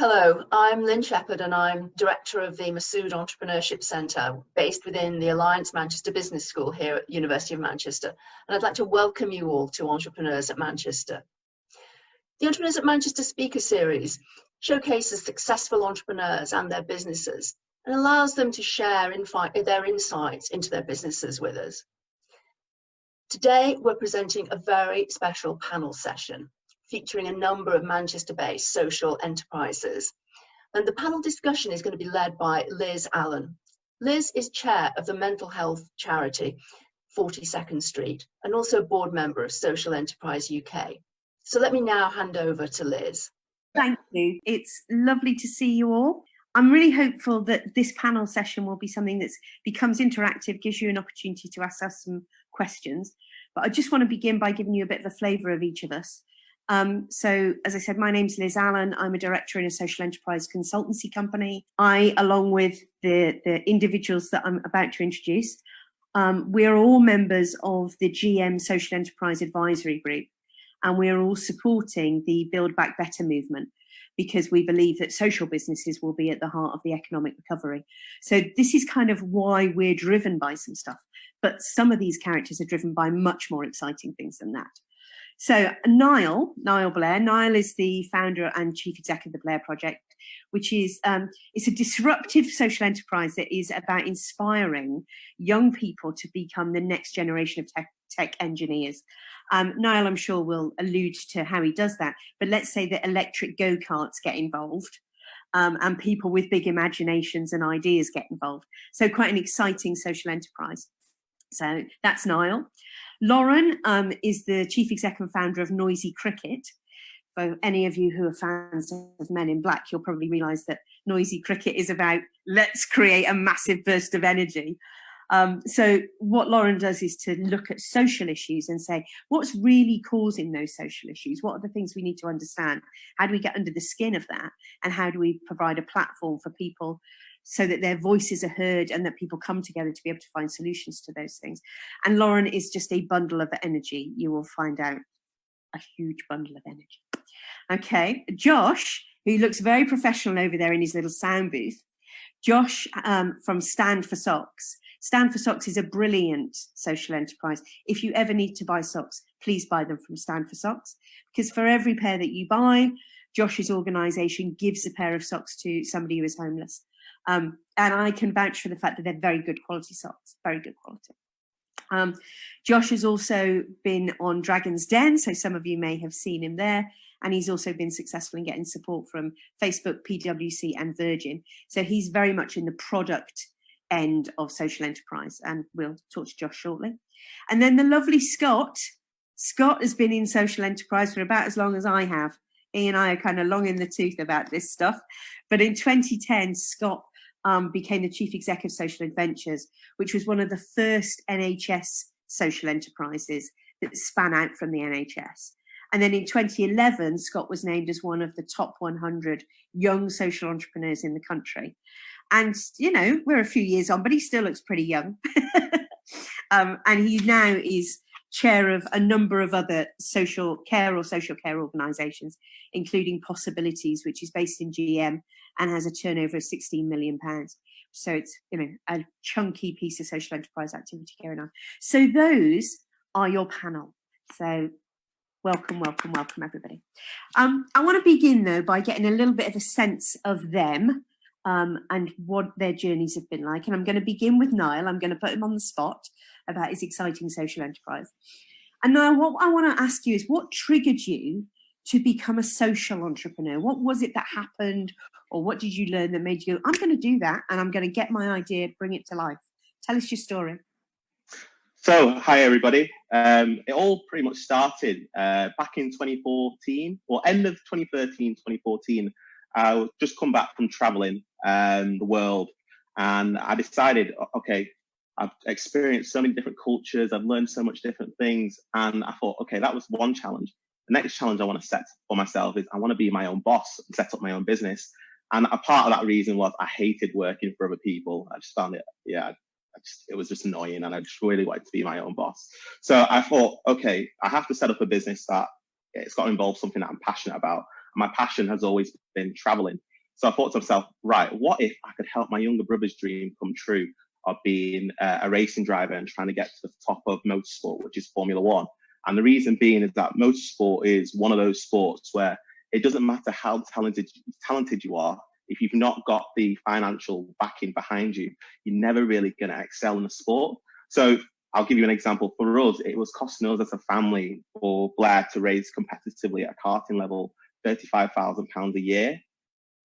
Hello, I'm Lynn Shepherd and I'm Director of the Masood Entrepreneurship Centre based within the Alliance Manchester Business School here at the University of Manchester. And I'd like to welcome you all to Entrepreneurs at Manchester. The Entrepreneurs at Manchester Speaker Series showcases successful entrepreneurs and their businesses and allows them to share their insights into their businesses with us. Today, we're presenting a very special panel session featuring a number of Manchester-based social enterprises. And the panel discussion is going to be led by Liz Allen. Liz is chair of the mental health charity 42nd Street and also board member of Social Enterprise UK. So let me now hand over to Liz. Thank you. It's lovely to see you all. I'm really hopeful that this panel session will be something that becomes interactive, gives you an opportunity to ask us some questions. But I just want to begin by giving you a bit of a flavour of each of us. So, as I said, my name's Liz Allen. I'm a director in a social enterprise consultancy company. I, along with the individuals that I'm about to introduce, we are all members of the GM Social Enterprise Advisory Group, and we are all supporting the Build Back Better movement because we believe that social businesses will be at the heart of the economic recovery. So this is kind of why we're driven by some stuff, but some of these characters are driven by much more exciting things than that. So Nile Blair. Nile is the founder and chief exec of the Blair Project, which is it's a disruptive social enterprise that is about inspiring young people to become the next generation of tech engineers. Nile, I'm sure, will allude to how he does that. But let's say that electric go-karts get involved and people with big imaginations and ideas get involved. So quite an exciting social enterprise. So that's Nile. Lauren is the chief exec and founder of Noisy Cricket. For any of you who are fans of Men in Black, you'll probably realise that Noisy Cricket is about let's create a massive burst of energy. So what Lauren does is to look at social issues and say, what's really causing those social issues? What are the things we need to understand? How do we get under the skin of that? And how do we provide a platform for people so that their voices are heard and that people come together to be able to find solutions to those things? And Lauren is just a bundle of energy. You will find out, a huge bundle of energy. Okay, Josh, who looks very professional over there in his little sound booth. Josh from Stand for Socks. Stand for Socks is a brilliant social enterprise. If you ever need to buy socks, please buy them from Stand for Socks, because for every pair that you buy, Josh's organisation gives a pair of socks to somebody who is homeless. And I can vouch for the fact that they're very good quality socks, very good quality. Josh has also been on Dragon's Den, so some of you may have seen him there. And he's also been successful in getting support from Facebook, PwC and Virgin. So he's very much in the product end of social enterprise, and we'll talk to Josh shortly. And then the lovely Scott. Scott has been in social enterprise for about as long as I have. He and I are kind of long in the tooth about this stuff. But in 2010, Scott became the chief exec of Social Adventures, which was one of the first NHS social enterprises that span out from the NHS. And then in 2011, Scott was named as one of the top 100 young social entrepreneurs in the country. And, you know, we're a few years on, but he still looks pretty young. And he now is chair of a number of other social care organisations, including Possibilities, which is based in GM and has a turnover of £16 million. So it's, you know, a chunky piece of social enterprise activity going on. So those are your panel. So welcome, welcome, welcome, everybody. I want to begin, though, by getting a little bit of a sense of them and what their journeys have been like. And I'm going to begin with Nile. I'm going to put him on the spot about his exciting social enterprise. And Nile, what I want to ask you is, what triggered you to become a social entrepreneur? What was it that happened, or what did you learn that made you go, I'm going to do that and I'm going to get my idea, bring it to life? Tell us your story. So, hi everybody. It all pretty much started back in 2014, or end of 2013, 2014. I just come back from traveling the world, and I decided, okay, I've experienced so many different cultures, I've learned so much different things, and I thought, okay, that was one challenge. The next challenge I want to set for myself is I want to be my own boss and set up my own business. And a part of that reason was I hated working for other people. I just found it, it was just annoying, and I just really wanted to be my own boss. So I thought, okay, I have to set up a business that it's got to involve something that I'm passionate about. And my passion has always been traveling. So I thought to myself, right, what if I could help my younger brother's dream come true of being a racing driver and trying to get to the top of motorsport, which is Formula One. And the reason being is that motorsport is one of those sports where it doesn't matter how talented you are. If you've not got the financial backing behind you, you're never really going to excel in the sport. So I'll give you an example. For us, it was costing us as a family for Blair to race competitively at a karting level £35,000 a year.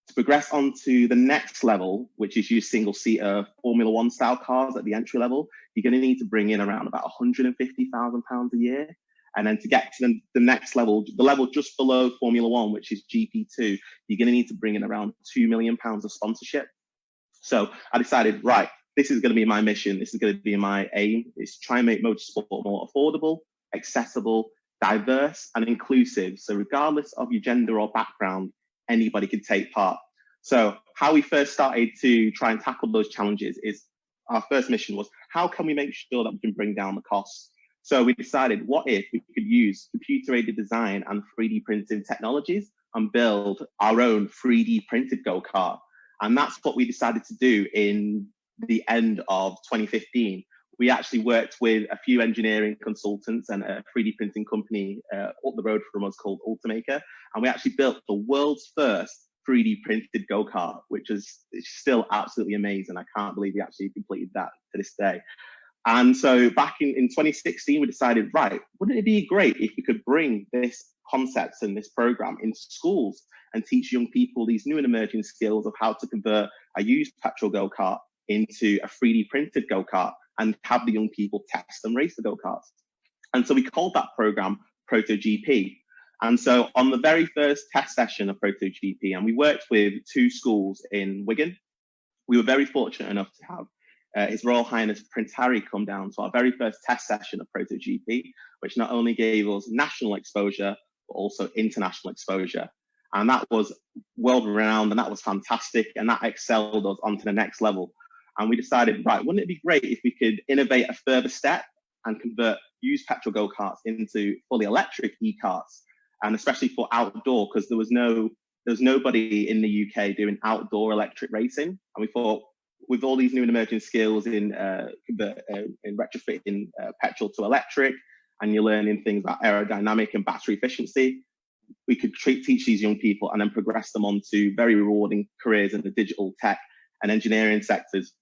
To progress on to the next level, which is your single-seater Formula One style cars at the entry level, you're going to need to bring in around about £150,000 a year. And then to get to the next level, the level just below Formula One, which is GP2, you're going to need to bring in around £2 million of sponsorship. So I decided, right, this is going to be my mission. This is going to be my aim, is to try and make motorsport more affordable, accessible, diverse, and inclusive. So regardless of your gender or background, anybody can take part. So how we first started to try and tackle those challenges is our first mission was, how can we make sure that we can bring down the costs? So we decided, what if we could use computer-aided design and 3D printing technologies and build our own 3D printed go-kart? And that's what we decided to do in the end of 2015. We actually worked with a few engineering consultants and a 3D printing company up the road from us called Ultimaker. And we actually built the world's first 3D printed go-kart, which is still absolutely amazing. I can't believe we actually completed that to this day. And so back in 2016, we decided, right, wouldn't it be great if we could bring this concepts and this program into schools and teach young people these new and emerging skills of how to convert a used petrol go-kart into a 3D printed go-kart and have the young people test and race the go-karts. And so we called that program ProtoGP. And so on the very first test session of ProtoGP, and we worked with 2 schools in Wigan, we were very fortunate enough to have His Royal Highness Prince Harry come down to our very first test session of ProtoGP, which not only gave us national exposure, but also international exposure. And that was world renowned, and that was fantastic, and that excelled us onto the next level. And we decided, right, wouldn't it be great if we could innovate a further step and convert used petrol go-karts into fully electric e-karts, and especially for outdoor, because there was nobody in the UK doing outdoor electric racing. And we thought, with all these new and emerging skills in retrofitting petrol to electric, and you're learning things about aerodynamic and battery efficiency, we could teach these young people and then progress them on to very rewarding careers in the digital tech and engineering sectors.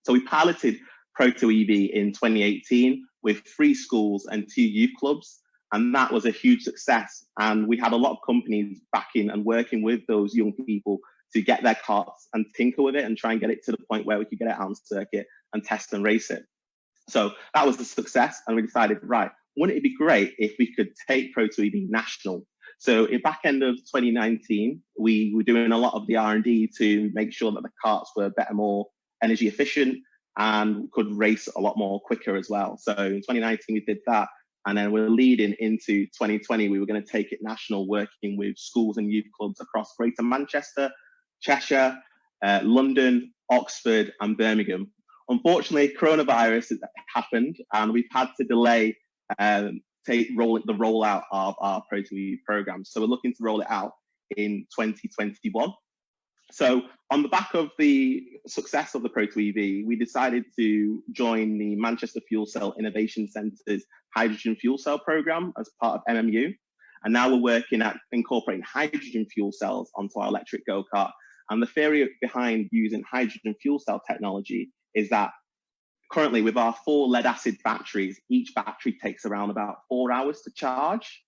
So we piloted ProtoEV in 2018 with 3 schools and 2 youth clubs, and that was a huge success. And we had a lot of companies backing and working with those young people to get their karts and tinker with it and try and get it to the point where we could get it out on circuit and test and race it. So that was a success, and we decided, right, wouldn't it be great if we could take ProtoEV national? So in back end of 2019, we were doing a lot of the R&D to make sure that the karts were better, more energy efficient, and could race a lot more quicker as well. So in 2019, we did that. And then we're leading into 2020. We were going to take it national, working with schools and youth clubs across Greater Manchester, Cheshire, London, Oxford, and Birmingham. Unfortunately, coronavirus happened, and we've had to delay the rollout of our ProtoEV program. So we're looking to roll it out in 2021. So on the back of the success of the ProtoEV, we decided to join the Manchester Fuel Cell Innovation Centre's hydrogen fuel cell program as part of MMU. And now we're working at incorporating hydrogen fuel cells onto our electric go-kart. And the theory behind using hydrogen fuel cell technology is that currently with our 4 lead acid batteries, each battery takes around about 4 hours to charge,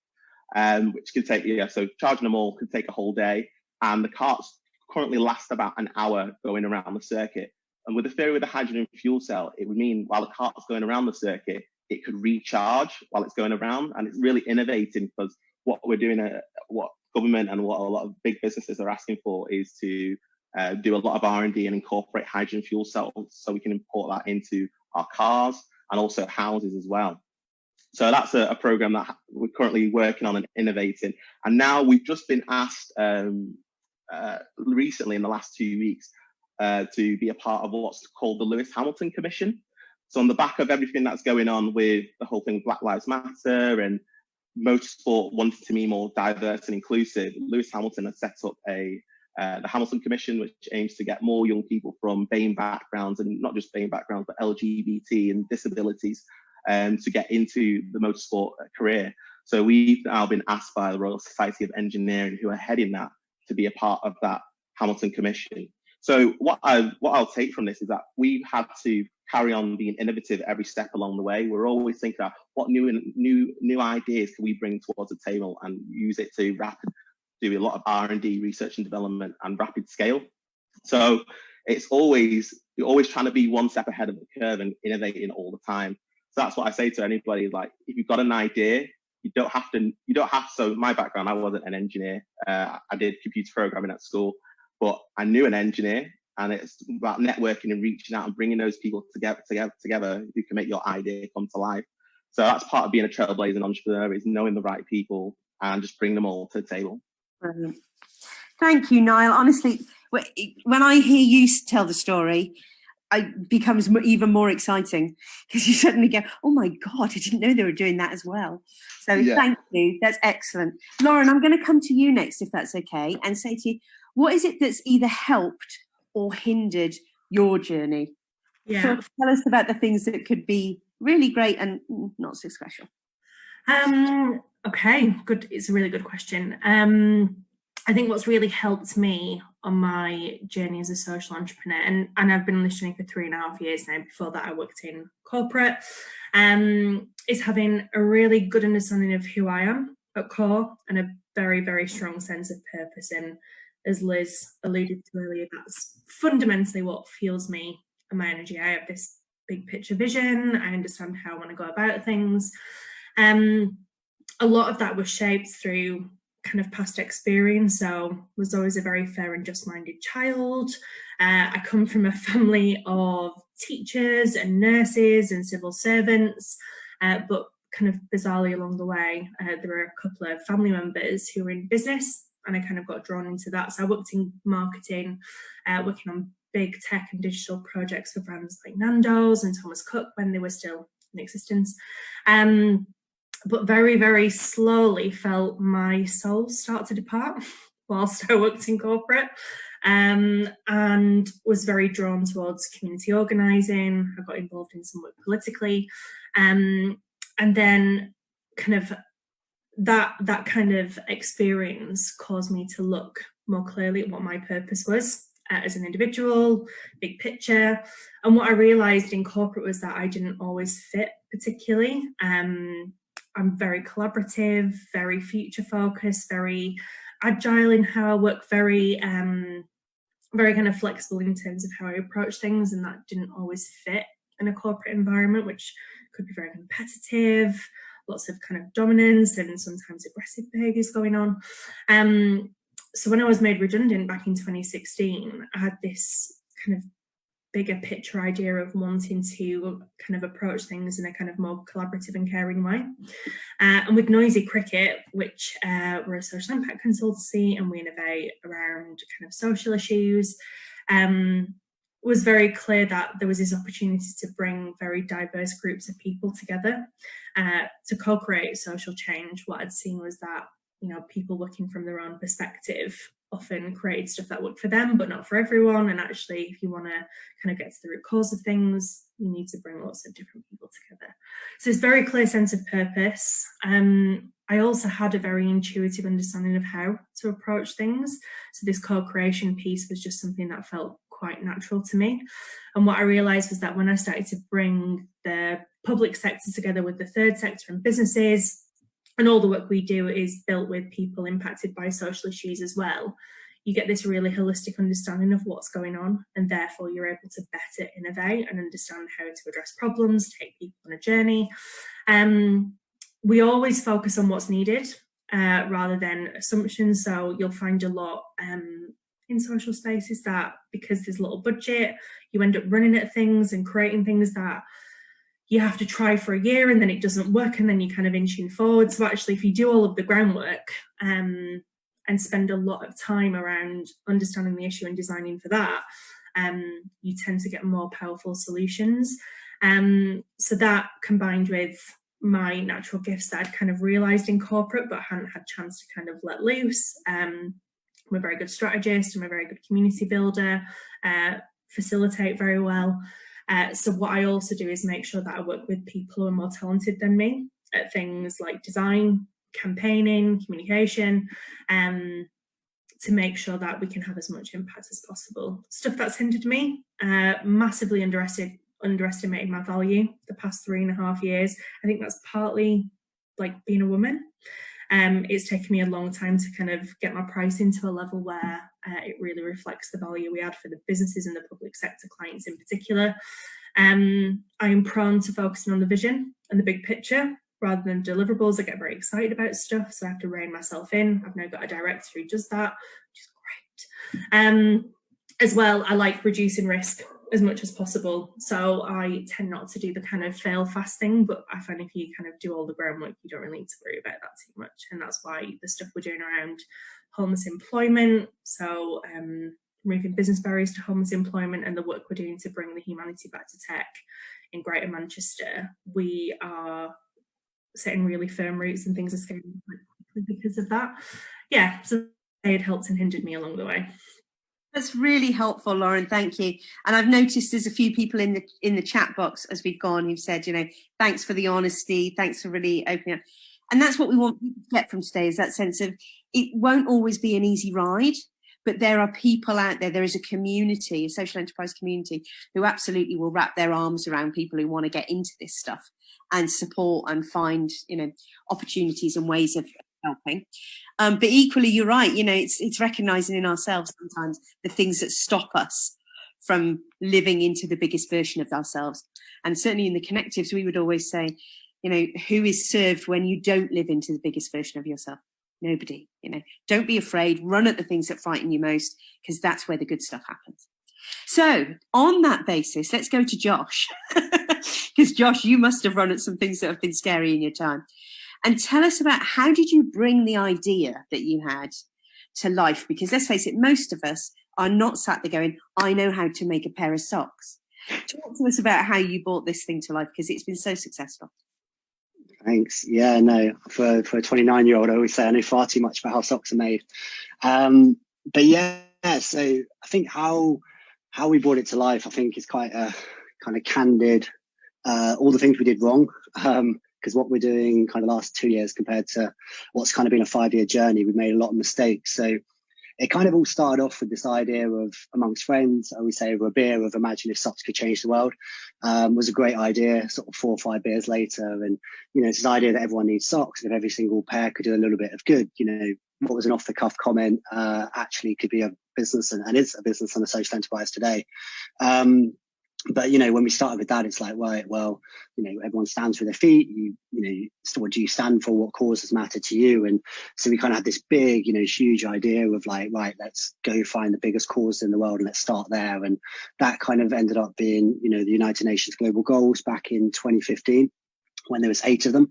which can take, so charging them all could take a whole day. And the carts currently last about an hour going around the circuit. And with the theory with the hydrogen fuel cell, it would mean while the cart's going around the circuit, it could recharge while it's going around. And it's really innovating, because what we're doing, what government and what a lot of big businesses are asking for is to do a lot of R&D and incorporate hydrogen fuel cells so we can import that into our cars and also houses as well. So that's a program that we're currently working on and innovating. And now we've just been asked recently in the last 2 weeks to be a part of what's called the Lewis Hamilton Commission. So on the back of everything that's going on with the whole thing with Black Lives Matter and motorsport wanting to be more diverse and inclusive, Lewis Hamilton has set up a the Hamilton Commission, which aims to get more young people from BAME backgrounds, and not just BAME backgrounds, but LGBT and disabilities, to get into the motorsport career. So we've now been asked by the Royal Society of Engineering, who are heading that, to be a part of that Hamilton Commission. So what I'll take from this is that we've had to carry on being innovative every step along the way. We're always thinking about what new ideas can we bring towards the table and use it to do a lot of R&D, research and development, and rapid scale. So you're always trying to be one step ahead of the curve and innovating all the time. So that's what I say to anybody, like, if you've got an idea, you don't have to, so my background, I wasn't an engineer. I did computer programming at school, but I knew an engineer, and it's about networking and reaching out and bringing those people together who can make your idea come to life. So that's part of being a trailblazing entrepreneur, is knowing the right people and just bring them all to the table. Brilliant. Thank you, Nile. Honestly, when I hear you tell the story, it becomes even more exciting, because you suddenly go, oh my God, I didn't know they were doing that as well. So yeah. Thank you. That's excellent. Lauren, I'm going to come to you next, if that's okay, and say to you, what is it that's either helped or hindered your journey? Yeah. So tell us about the things that could be really great and not so special. Okay, good. It's a really good question. I think what's really helped me on my journey as a social entrepreneur, and I've been listening for 3.5 years now, before that I worked in corporate, is having a really good understanding of who I am at core, and a very, very strong sense of purpose. And as Liz alluded to earlier, that's fundamentally what fuels me and my energy. I have this big picture vision. I understand how I want to go about things. A lot of that was shaped through kind of past experience. So was always a very fair and just-minded child. I come from a family of teachers and nurses and civil servants, but kind of bizarrely along the way, there were a couple of family members who were in business, and I kind of got drawn into that. So I worked in marketing, working on big tech and digital projects for brands like Nando's and Thomas Cook when they were still in existence. But very, very slowly felt my soul start to depart whilst I worked in corporate, and was very drawn towards community organising. I got involved in some work politically, and then kind of that kind of experience caused me to look more clearly at what my purpose was as an individual, big picture. And what I realised in corporate was that I didn't always fit particularly. I'm very collaborative, very future focused, very agile in how I work, very kind of flexible in terms of how I approach things, and that didn't always fit in a corporate environment, which could be very competitive, lots of kind of dominance and sometimes aggressive behaviours going on. So when I was made redundant back in 2016, I had this kind of bigger picture idea of wanting to kind of approach things in a kind of more collaborative and caring way. And with Noisy Cricket, which we're a social impact consultancy and we innovate around kind of social issues, was very clear that there was this opportunity to bring very diverse groups of people together to co-create social change. What I'd seen was that, you know, people working from their own perspective often create stuff that worked for them, but not for everyone. And actually, if you want to kind of get to the root cause of things, you need to bring lots of different people together. So it's a very clear sense of purpose. I also had a very intuitive understanding of how to approach things. So this co-creation piece was just something that felt quite natural to me. And what I realized was that when I started to bring the public sector together with the third sector and businesses, and all the work we do is built with people impacted by social issues as well, you get this really holistic understanding of what's going on, and therefore you're able to better innovate and understand how to address problems, take people on a journey. We always focus on what's needed rather than assumptions. So you'll find a lot in social spaces that because there's little budget, you end up running at things and creating things that you have to try for a year and then it doesn't work, and then you kind of inching forward. So actually, if you do all of the groundwork and spend a lot of time around understanding the issue and designing for that, you tend to get more powerful solutions. So that combined with my natural gifts that I'd kind of realised in corporate but hadn't had a chance to kind of let loose, I'm a very good strategist, I'm a very good community builder, facilitate very well. So what I also do is make sure that I work with people who are more talented than me at things like design, campaigning, communication, to make sure that we can have as much impact as possible. Stuff that's hindered me, massively underestimated my value the past 3.5 years. I think that's partly like being a woman. It's taken me a long time to kind of get my pricing to a level where it really reflects the value we add for the businesses and the public sector clients in particular. I am prone to focusing on the vision and the big picture rather than deliverables. I get very excited about stuff, so I have to rein myself in. I've now got a director who does that, which is great. As well, I like reducing risk as much as possible. So I tend not to do the kind of fail fast thing, but I find if you kind of do all the groundwork, you don't really need to worry about that too much. And that's why the stuff we're doing around homeless employment, so removing business barriers to homeless employment, and the work we're doing to bring the humanity back to tech in Greater Manchester, we are setting really firm roots and things are scaling quite quickly because of that. Yeah, so it helped and hindered me along the way. That's really helpful, Lauren. Thank you. And I've noticed there's a few people in the chat box as we've gone who've said, thanks for the honesty, thanks for really opening up. And that's what we want people to get from today, is that sense of it won't always be an easy ride, but there are people out there. There is a community, a social enterprise community, who absolutely will wrap their arms around people who want to get into this stuff and support and find, opportunities and ways of helping. But equally, you're right. It's recognizing in ourselves sometimes the things that stop us from living into the biggest version of ourselves. And certainly in the connectives, we would always say, who is served when you don't live into the biggest version of yourself? Nobody. Don't be afraid. Run at the things that frighten you most, because that's where the good stuff happens. So on that basis, let's go to Josh, because Josh, you must have run at some things that have been scary in your time. And tell us about, how did you bring the idea that you had to life? Because let's face it, most of us are not sat there going, I know how to make a pair of socks. Talk to us about how you brought this thing to life, because it's been so successful. Thanks. Yeah, no, for a 29-year-old, I always say I know far too much about how socks are made. But yeah, so I think how we brought it to life, I think, is quite a kind of candid, all the things we did wrong. Because what we're doing kind of last 2 years compared to what's kind of been a 5-year journey, we made a lot of mistakes. So it kind of all started off with this idea of, amongst friends, I always say over a beer, of imagine if socks could change the world. Was a great idea, sort of 4 or 5 beers later. And, it's this idea that everyone needs socks, and if every single pair could do a little bit of good, what was an off the cuff comment actually could be a business, and is a business and a social enterprise today. But, when we started with that, it's like, right, well, everyone stands with their feet. So what do you stand for? What causes matter to you? And so we kind of had this big, huge idea of like, right, let's go find the biggest cause in the world and let's start there. And that kind of ended up being, the United Nations Global Goals back in 2015. When there was 8 of them,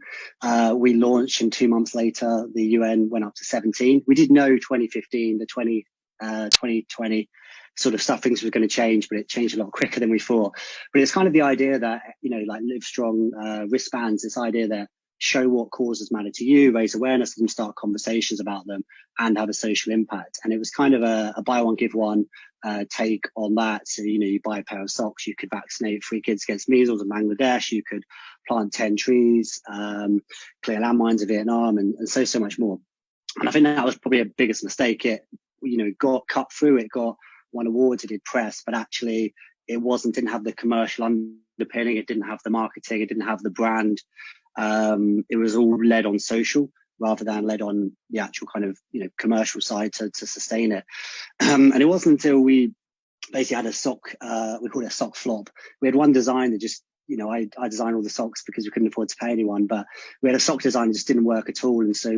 we launched, and 2 months later, the UN went up to 17. We did know 2015, the 2020 sort of stuff, things were going to change, but it changed a lot quicker than we thought. But it's kind of the idea that, like Live Strong wristbands, this idea that show what causes matter to you, raise awareness of them, start conversations about them, and have a social impact. And it was kind of a buy one, give one take on that. So, you buy a pair of socks, you could vaccinate 3 kids against measles in Bangladesh, you could plant 10 trees, clear landmines in Vietnam, and so much more. And I think that was probably a biggest mistake. It, got cut through, it won awards, it did press, but actually it didn't have the commercial underpinning, it didn't have the marketing, it didn't have the brand. It was all led on social rather than led on the actual kind of, commercial side to sustain it. And it wasn't until we basically had a sock, we called it a sock flop. We had one design that just, I designed all the socks because we couldn't afford to pay anyone, but we had a sock design that just didn't work at all. And so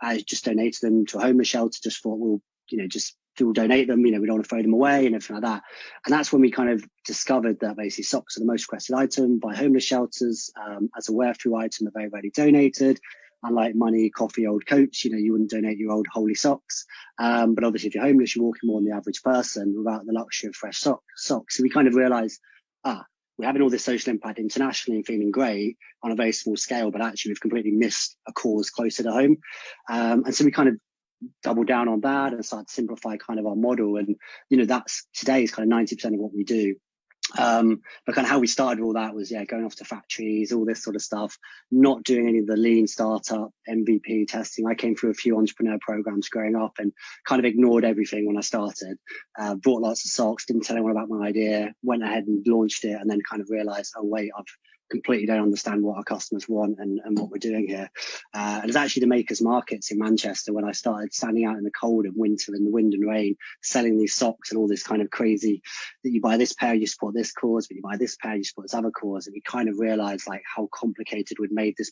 I just donated them to a homeless shelter, just thought, well, just people donate them, we don't want to throw them away and everything like that. And that's when we kind of discovered that basically socks are the most requested item by homeless shelters, as a wear-through item, they're very rarely donated. Unlike money, coffee, old coats, you wouldn't donate your old holy socks. But obviously if you're homeless, you're walking more than the average person without the luxury of fresh socks. So we kind of realized, we're having all this social impact internationally and feeling great on a very small scale, but actually we've completely missed a cause closer to home. And so we kind of doubled down on that and started to simplify kind of our model. And, you know, that's today is kind of 90% of what we do. But kind of how we started all that was, going off to factories, all this sort of stuff, not doing any of the lean startup, MVP testing. I came through a few entrepreneur programs growing up and kind of ignored everything when I started, bought lots of socks, didn't tell anyone about my idea, went ahead and launched it, and then kind of realized, oh, wait, I've completely don't understand what our customers want and what we're doing here. And it's actually the makers markets in Manchester when I started standing out in the cold and winter in the wind and rain, selling these socks and all this kind of crazy that you buy this pair, you support this cause, but you buy this pair, you support this other cause. And we kind of realized like how complicated we'd made this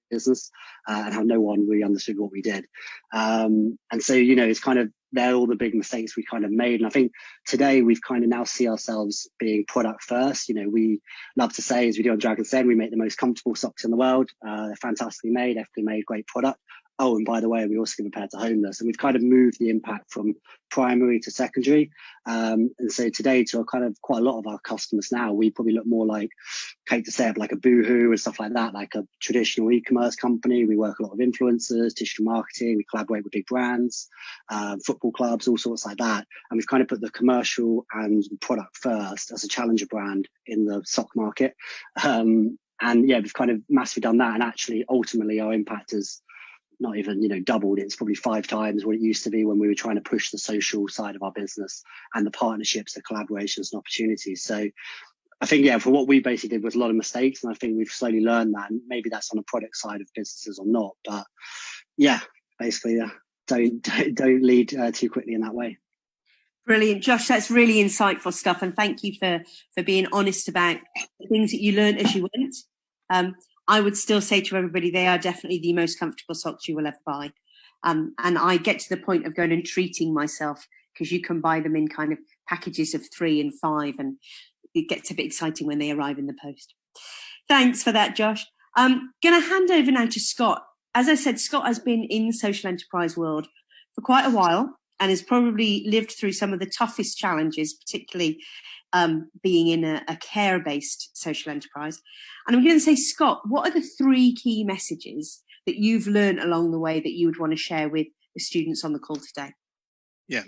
business and how no one really understood what we did. And so, you know, it's kind of, they're all the big mistakes we kind of made. And I think today we've kind of now see ourselves being product first. You know, we love to say, as we do on Dragon's Den, we make the most comfortable socks in the world. They're fantastically made, ethically made, great product. Oh, and by the way, we also give a pair to homeless. And we've kind of moved the impact from primary to secondary. And so today, to kind of quite a lot of our customers now, we probably look more like, Kate to say, like a Boohoo and stuff like that, like a traditional e-commerce company. We work a lot of influencers, digital marketing. We collaborate with big brands, football clubs, all sorts like that. And we've kind of put the commercial and product first as a challenger brand in the sock market. And yeah, we've kind of massively done that. And actually, ultimately, our impact is not even, you know, doubled. It's probably 5 times what it used to be when we were trying to push the social side of our business and the partnerships, the collaborations and opportunities. So I think, for what we basically did was a lot of mistakes. And I think we've slowly learned that. And maybe that's on the product side of businesses or not. But basically, don't lead too quickly in that way. Brilliant, Josh. That's really insightful stuff. And thank you for being honest about the things that you learned as you went. I would still say to everybody, they are definitely the most comfortable socks you will ever buy. And I get to the point of going and treating myself because you can buy them in kind of packages of 3 and 5, and it gets a bit exciting when they arrive in the post. Thanks for that, Josh. I'm going to hand over now to Scott. As I said, Scott has been in the social enterprise world for quite a while and has probably lived through some of the toughest challenges, particularly being in a care-based social enterprise. And I'm going to say, Scott, what are the 3 key messages that you've learned along the way that you would want to share with the students on the call today? Yeah.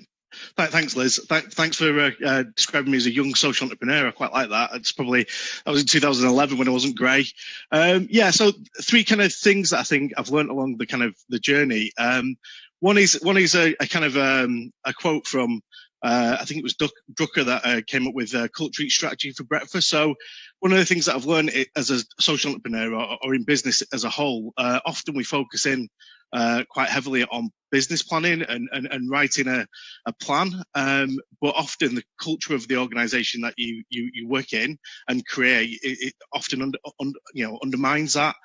Thanks, Liz. Thanks for describing me as a young social entrepreneur. I quite like that. That was in 2011 when I wasn't grey. So 3 kind of things that I think I've learned along the journey. One is a kind of a quote from I think it was Darraugh that came up with a culture eat strategy for breakfast. So one of the things that I've learned as a social entrepreneur or in business as a whole, often we focus in quite heavily on business planning and writing a plan. But often the culture of the organization that you work in and create, it often undermines that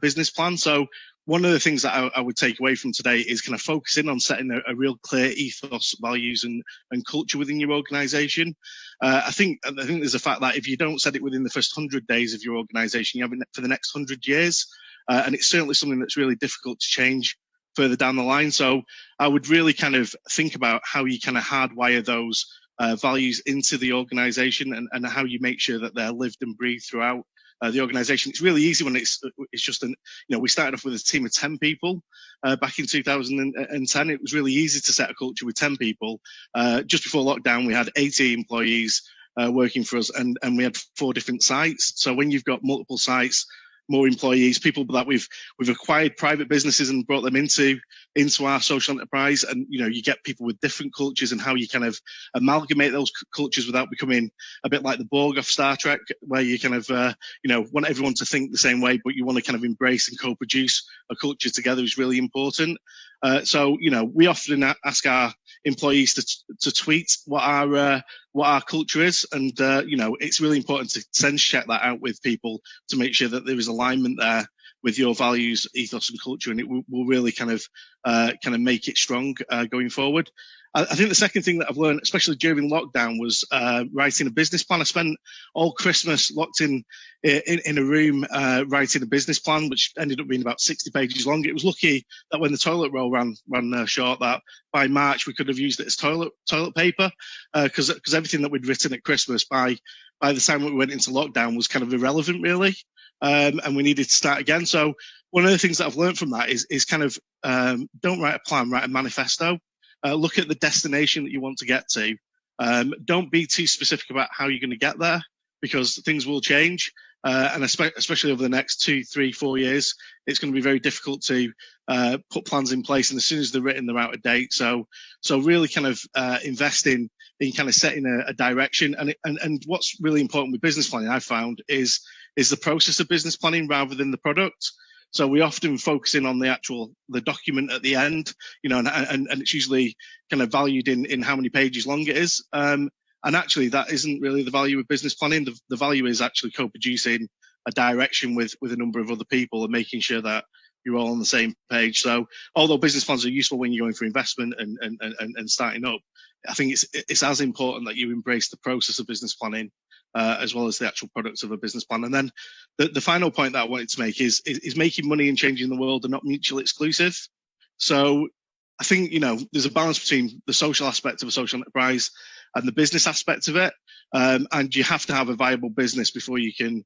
business plan. So one of the things that I would take away from today is kind of focusing on setting a real clear ethos, values, and culture within your organisation. I think there's a fact that if you don't set it within the first 100 days of your organisation, you have it for the next 100 years. And it's certainly something that's really difficult to change further down the line. So I would really kind of think about how you kind of hardwire those values into the organisation and how you make sure that they're lived and breathed throughout the organisation. It's really easy when it's just we started off with a team of 10 people back in 2010. It was really easy to set a culture with 10 people. Just before lockdown, we had 80 employees working for us, and we had 4 different sites. So when you've got multiple sites, more employees, people that we've acquired private businesses and brought them into our social enterprise, and you get people with different cultures and how you kind of amalgamate those cultures without becoming a bit like the Borg of Star Trek, where you kind of want everyone to think the same way, but you want to kind of embrace and co-produce a culture together is really important. So we often ask our employees to tweet what our culture is, and it's really important to sense check that out with people to make sure that there is alignment there with your values, ethos, and culture, and it will really kind of make it strong going forward. I think the second thing that I've learned, especially during lockdown, was writing a business plan. I spent all Christmas locked in a room writing a business plan, which ended up being about 60 pages long. It was lucky that when the toilet roll ran short, that by March we could have used it as toilet paper, because everything that we'd written at Christmas by the time we went into lockdown was kind of irrelevant, really. And we needed to start again. So one of the things that I've learned from that is kind of don't write a plan, write a manifesto. Look at the destination that you want to get to. Don't be too specific about how you're going to get there, because things will change. And especially over the next 2, 3, 4 years, it's going to be very difficult to put plans in place. And as soon as they're written, they're out of date. So really kind of invest in kind of setting a direction. And what's really important with business planning, I've found, is the process of business planning rather than the product. So we often focus in on the document at the end, and it's usually kind of valued in how many pages long it is. And actually, that isn't really the value of business planning. The value is actually co-producing a direction with a number of other people and making sure that you're all on the same page. So although business plans are useful when you're going for investment and starting up, I think it's as important that you embrace the process of business planning as well as the actual products of a business plan. And then the final point that I wanted to make is making money and changing the world are not mutually exclusive. So I think, there's a balance between the social aspect of a social enterprise and the business aspect of it. And you have to have a viable business before you can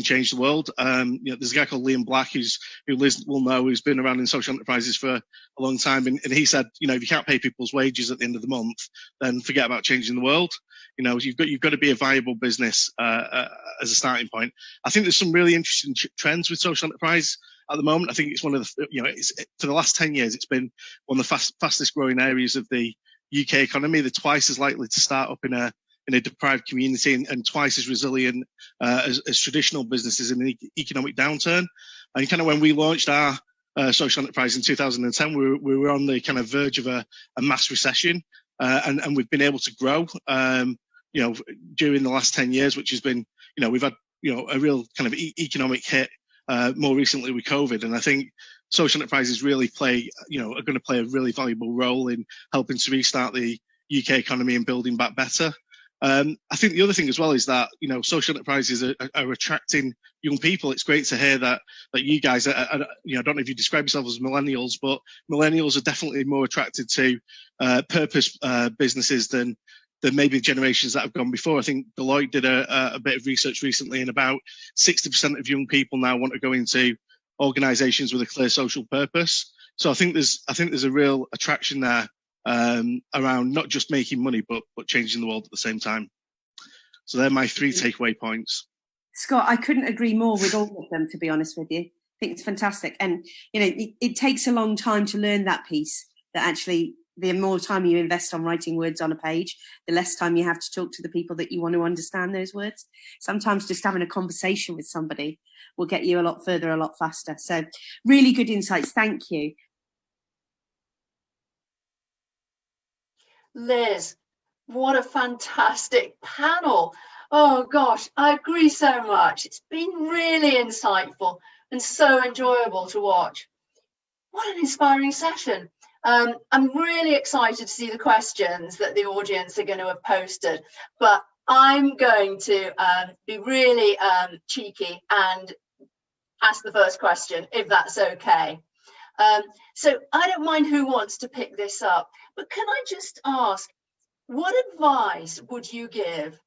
change the world. There's a guy called Liam Black who Liz will know, who's been around in social enterprises for a long time. And he said, if you can't pay people's wages at the end of the month, then forget about changing the world. You've got to be a viable business as a starting point. I think there's some really interesting trends with social enterprise at the moment. I think it's one of the, for the last 10 years, it's been one of the fastest growing areas of the UK economy. They're twice as likely to start up in a deprived community and twice as resilient as traditional businesses in an economic downturn. And kind of when we launched our social enterprise in 2010, we were on the kind of verge of a mass recession, and we've been able to grow, during the last 10 years, which has been, we've had, a real kind of economic hit more recently with COVID. And I think social enterprises really are going to play a really valuable role in helping to restart the UK economy and building back better. I think the other thing as well is that, social enterprises are attracting young people. It's great to hear that you guys are, I don't know if you describe yourselves as millennials, but millennials are definitely more attracted to purpose businesses than maybe generations that have gone before. I think Deloitte did a bit of research recently, and about 60% of young people now want to go into organisations with a clear social purpose. So I think there's a real attraction there around not just making money, but changing the world at the same time. So they're my 3 takeaway points. Scott, I couldn't agree more with all of them, to be honest with you. I think it's fantastic. And, it takes a long time to learn that piece, that actually the more time you invest on writing words on a page, the less time you have to talk to the people that you want to understand those words. Sometimes just having a conversation with somebody will get you a lot further, a lot faster. So really good insights. Thank you. Liz, what a fantastic panel. Oh gosh, I agree so much. It's been really insightful and so enjoyable to watch. What an inspiring session. I'm really excited to see the questions that the audience are going to have posted, but I'm going to be really cheeky and ask the first question, if that's okay. So I don't mind who wants to pick this up, but can I just ask, what advice would you give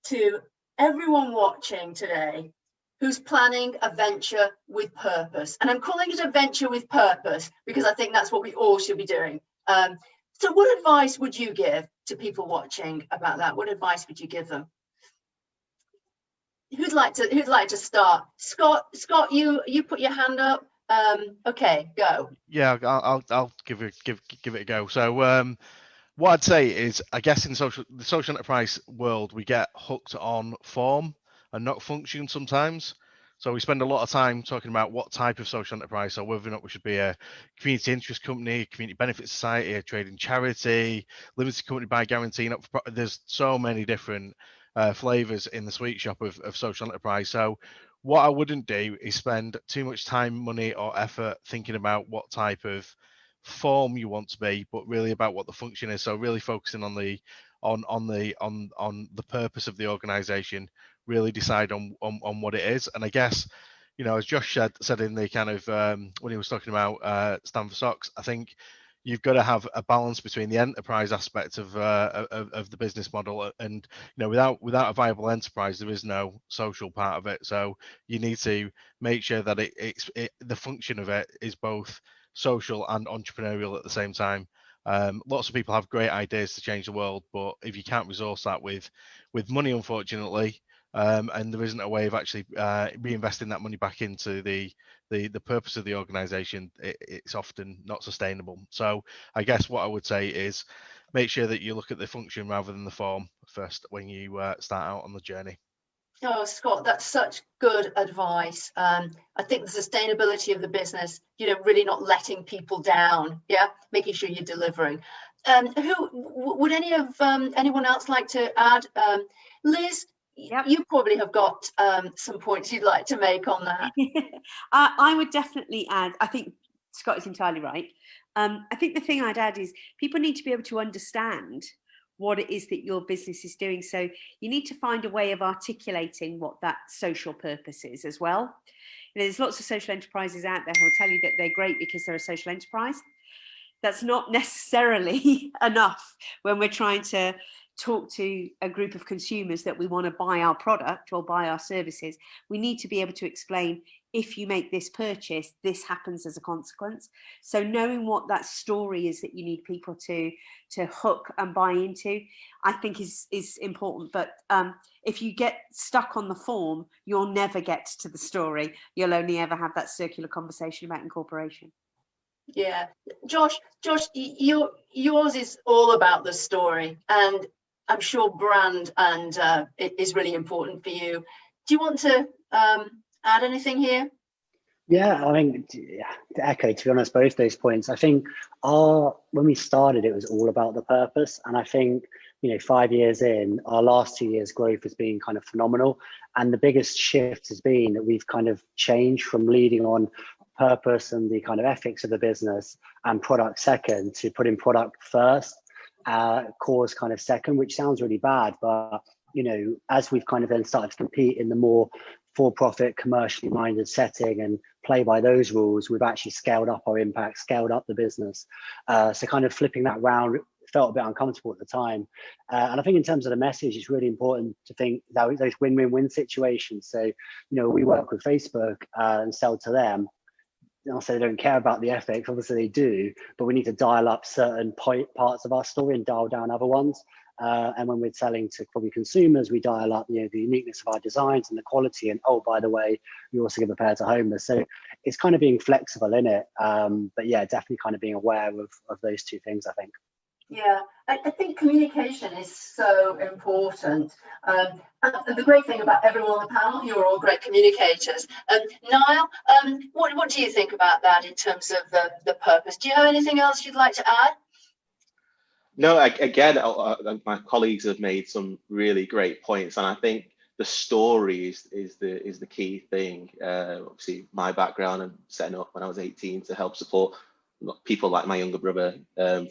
to everyone watching today who's planning a venture with purpose? And I'm calling it a venture with purpose because I think that's what we all should be doing. So what advice would you give to people watching about that? What advice would you give them? Who'd like to start? Scott, you put your hand up. Okay, go. Yeah, I'll give it a go. So what I'd say is, I guess in the social enterprise world, we get hooked on form and not function sometimes. So we spend a lot of time talking about what type of social enterprise, so whether or not we should be a community interest company, community benefit society, a trading charity, limited company by guarantee. There's so many different flavors in the sweet shop of social enterprise. So what I wouldn't do is spend too much time, money, or effort thinking about what type of form you want to be, but really about what the function is. So really focusing on the purpose of the organization, really decide on what it is. And I guess, as Josh said in the kind of when he was talking about Stanford Socks, I think you've got to have a balance between the enterprise aspect of the business model, and without a viable enterprise, there is no social part of it. So you need to make sure that the function of it is both social and entrepreneurial at the same time. Lots of people have great ideas to change the world, but if you can't resource that with money, unfortunately, and there isn't a way of actually reinvesting that money back into the purpose of the organization, it's often not sustainable. So I guess what I would say is make sure that you look at the function rather than the form first when you start out on the journey. Oh, Scott, that's such good advice. I think the sustainability of the business, really not letting people down, making sure you're delivering. Would anyone else like to add? Liz, Yep. You probably have got some points you'd like to make on that. I would definitely add, I think Scott is entirely right. I think the thing I'd add is people need to be able to understand what it is that your business is doing. So you need to find a way of articulating what that social purpose is as well. There's lots of social enterprises out there who will tell you that they're great because they're a social enterprise. That's not necessarily enough when we're trying to talk to a group of consumers that we want to buy our product or buy our services. We need to be able to explain, if you make this purchase, this happens as a consequence. So knowing what that story is that you need people to hook and buy into, I think is important. But if you get stuck on the form, you'll never get to the story. You'll only ever have that circular conversation about incorporation. Yeah, Josh, yours is all about the story, and I'm sure brand and it is really important for you. Do you want to add anything here? Yeah, I think to echo, to be honest, both those points. I think when we started, it was all about the purpose, and I think 5 years in, our last 2 years' growth has been kind of phenomenal, and the biggest shift has been that we've kind of changed from leading on purpose and the kind of ethics of the business and product second to putting product first, cause kind of second, which sounds really bad, but as we've kind of then started to compete in the more for-profit, commercially minded setting and play by those rules, we've actually scaled up our impact, scaled up the business. So kind of flipping that round felt a bit uncomfortable at the time. And I think in terms of the message, it's really important to think that those win-win-win situations. So, we work with Facebook and sell to them. I'll say they don't care about the ethics, obviously they do, but we need to dial up certain parts of our story and dial down other ones. And when we're selling to probably consumers, we dial up the uniqueness of our designs and the quality. And by the way, we also give a pair to homeless. So it's kind of being flexible in it. But yeah, definitely kind of being aware of those two things, I think. Yeah, I think communication is so important. And the great thing about everyone on the panel, you're all great communicators. Nile, what do you think about that in terms of the purpose? Do you have anything else you'd like to add? No, again, my colleagues have made some really great points, and I think the story is the key thing. Obviously, my background and setting up when I was 18 to help support people like my younger brother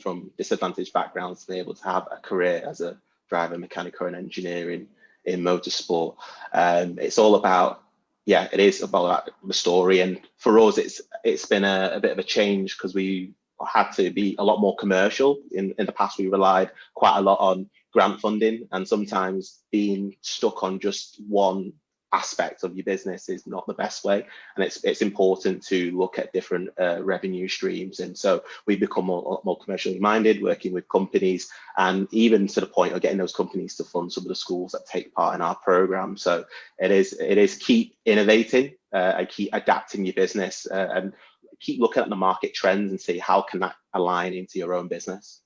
from disadvantaged backgrounds to be able to have a career as a driver, mechanic, or an engineer in motorsport. It's all about, it is about the story. And for us, it's been a bit of a change because we had to be a lot more commercial. In the past, we relied quite a lot on grant funding, and sometimes being stuck on just one aspect of your business is not the best way, and it's important to look at different revenue streams. And so we've become a lot more commercially minded, working with companies, and even to the point of getting those companies to fund some of the schools that take part in our program. So it is keep innovating and keep adapting your business and keep looking at the market trends and see how can that align into your own business.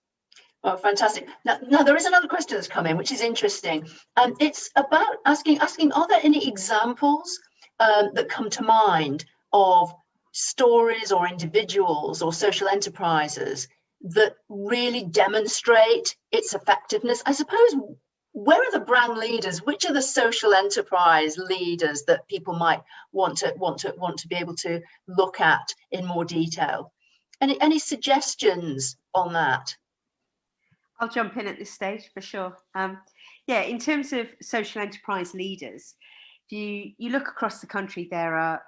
Oh, fantastic. Now there is another question that's come in, which is interesting. It's about asking, are there any examples that come to mind of stories or individuals or social enterprises that really demonstrate its effectiveness? I suppose, where are the brand leaders? Which are the social enterprise leaders that people might want to be able to look at in more detail? Any suggestions on that? I'll jump in at this stage for sure. In terms of social enterprise leaders, if you look across the country, there are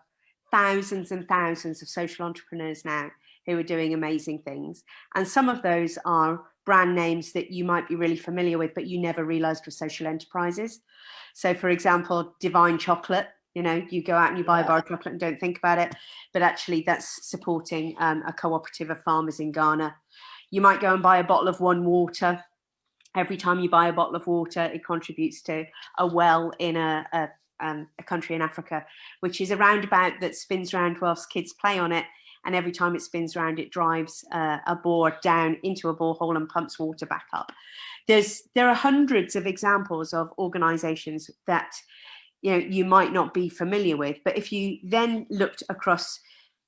thousands and thousands of social entrepreneurs now who are doing amazing things. And some of those are brand names that you might be really familiar with, but you never realized were social enterprises. So for example, Divine Chocolate, you know, you go out and you buy a bar of chocolate and don't think about it, but actually that's supporting a cooperative of farmers in Ghana. You might go and buy a bottle of One Water. Every time you buy a bottle of water, it contributes to a well in a country in Africa, which is a roundabout that spins round whilst kids play on it. And every time it spins round, it drives a bore down into a borehole and pumps water back up. There are hundreds of examples of organisations that you might not be familiar with, but if you then looked across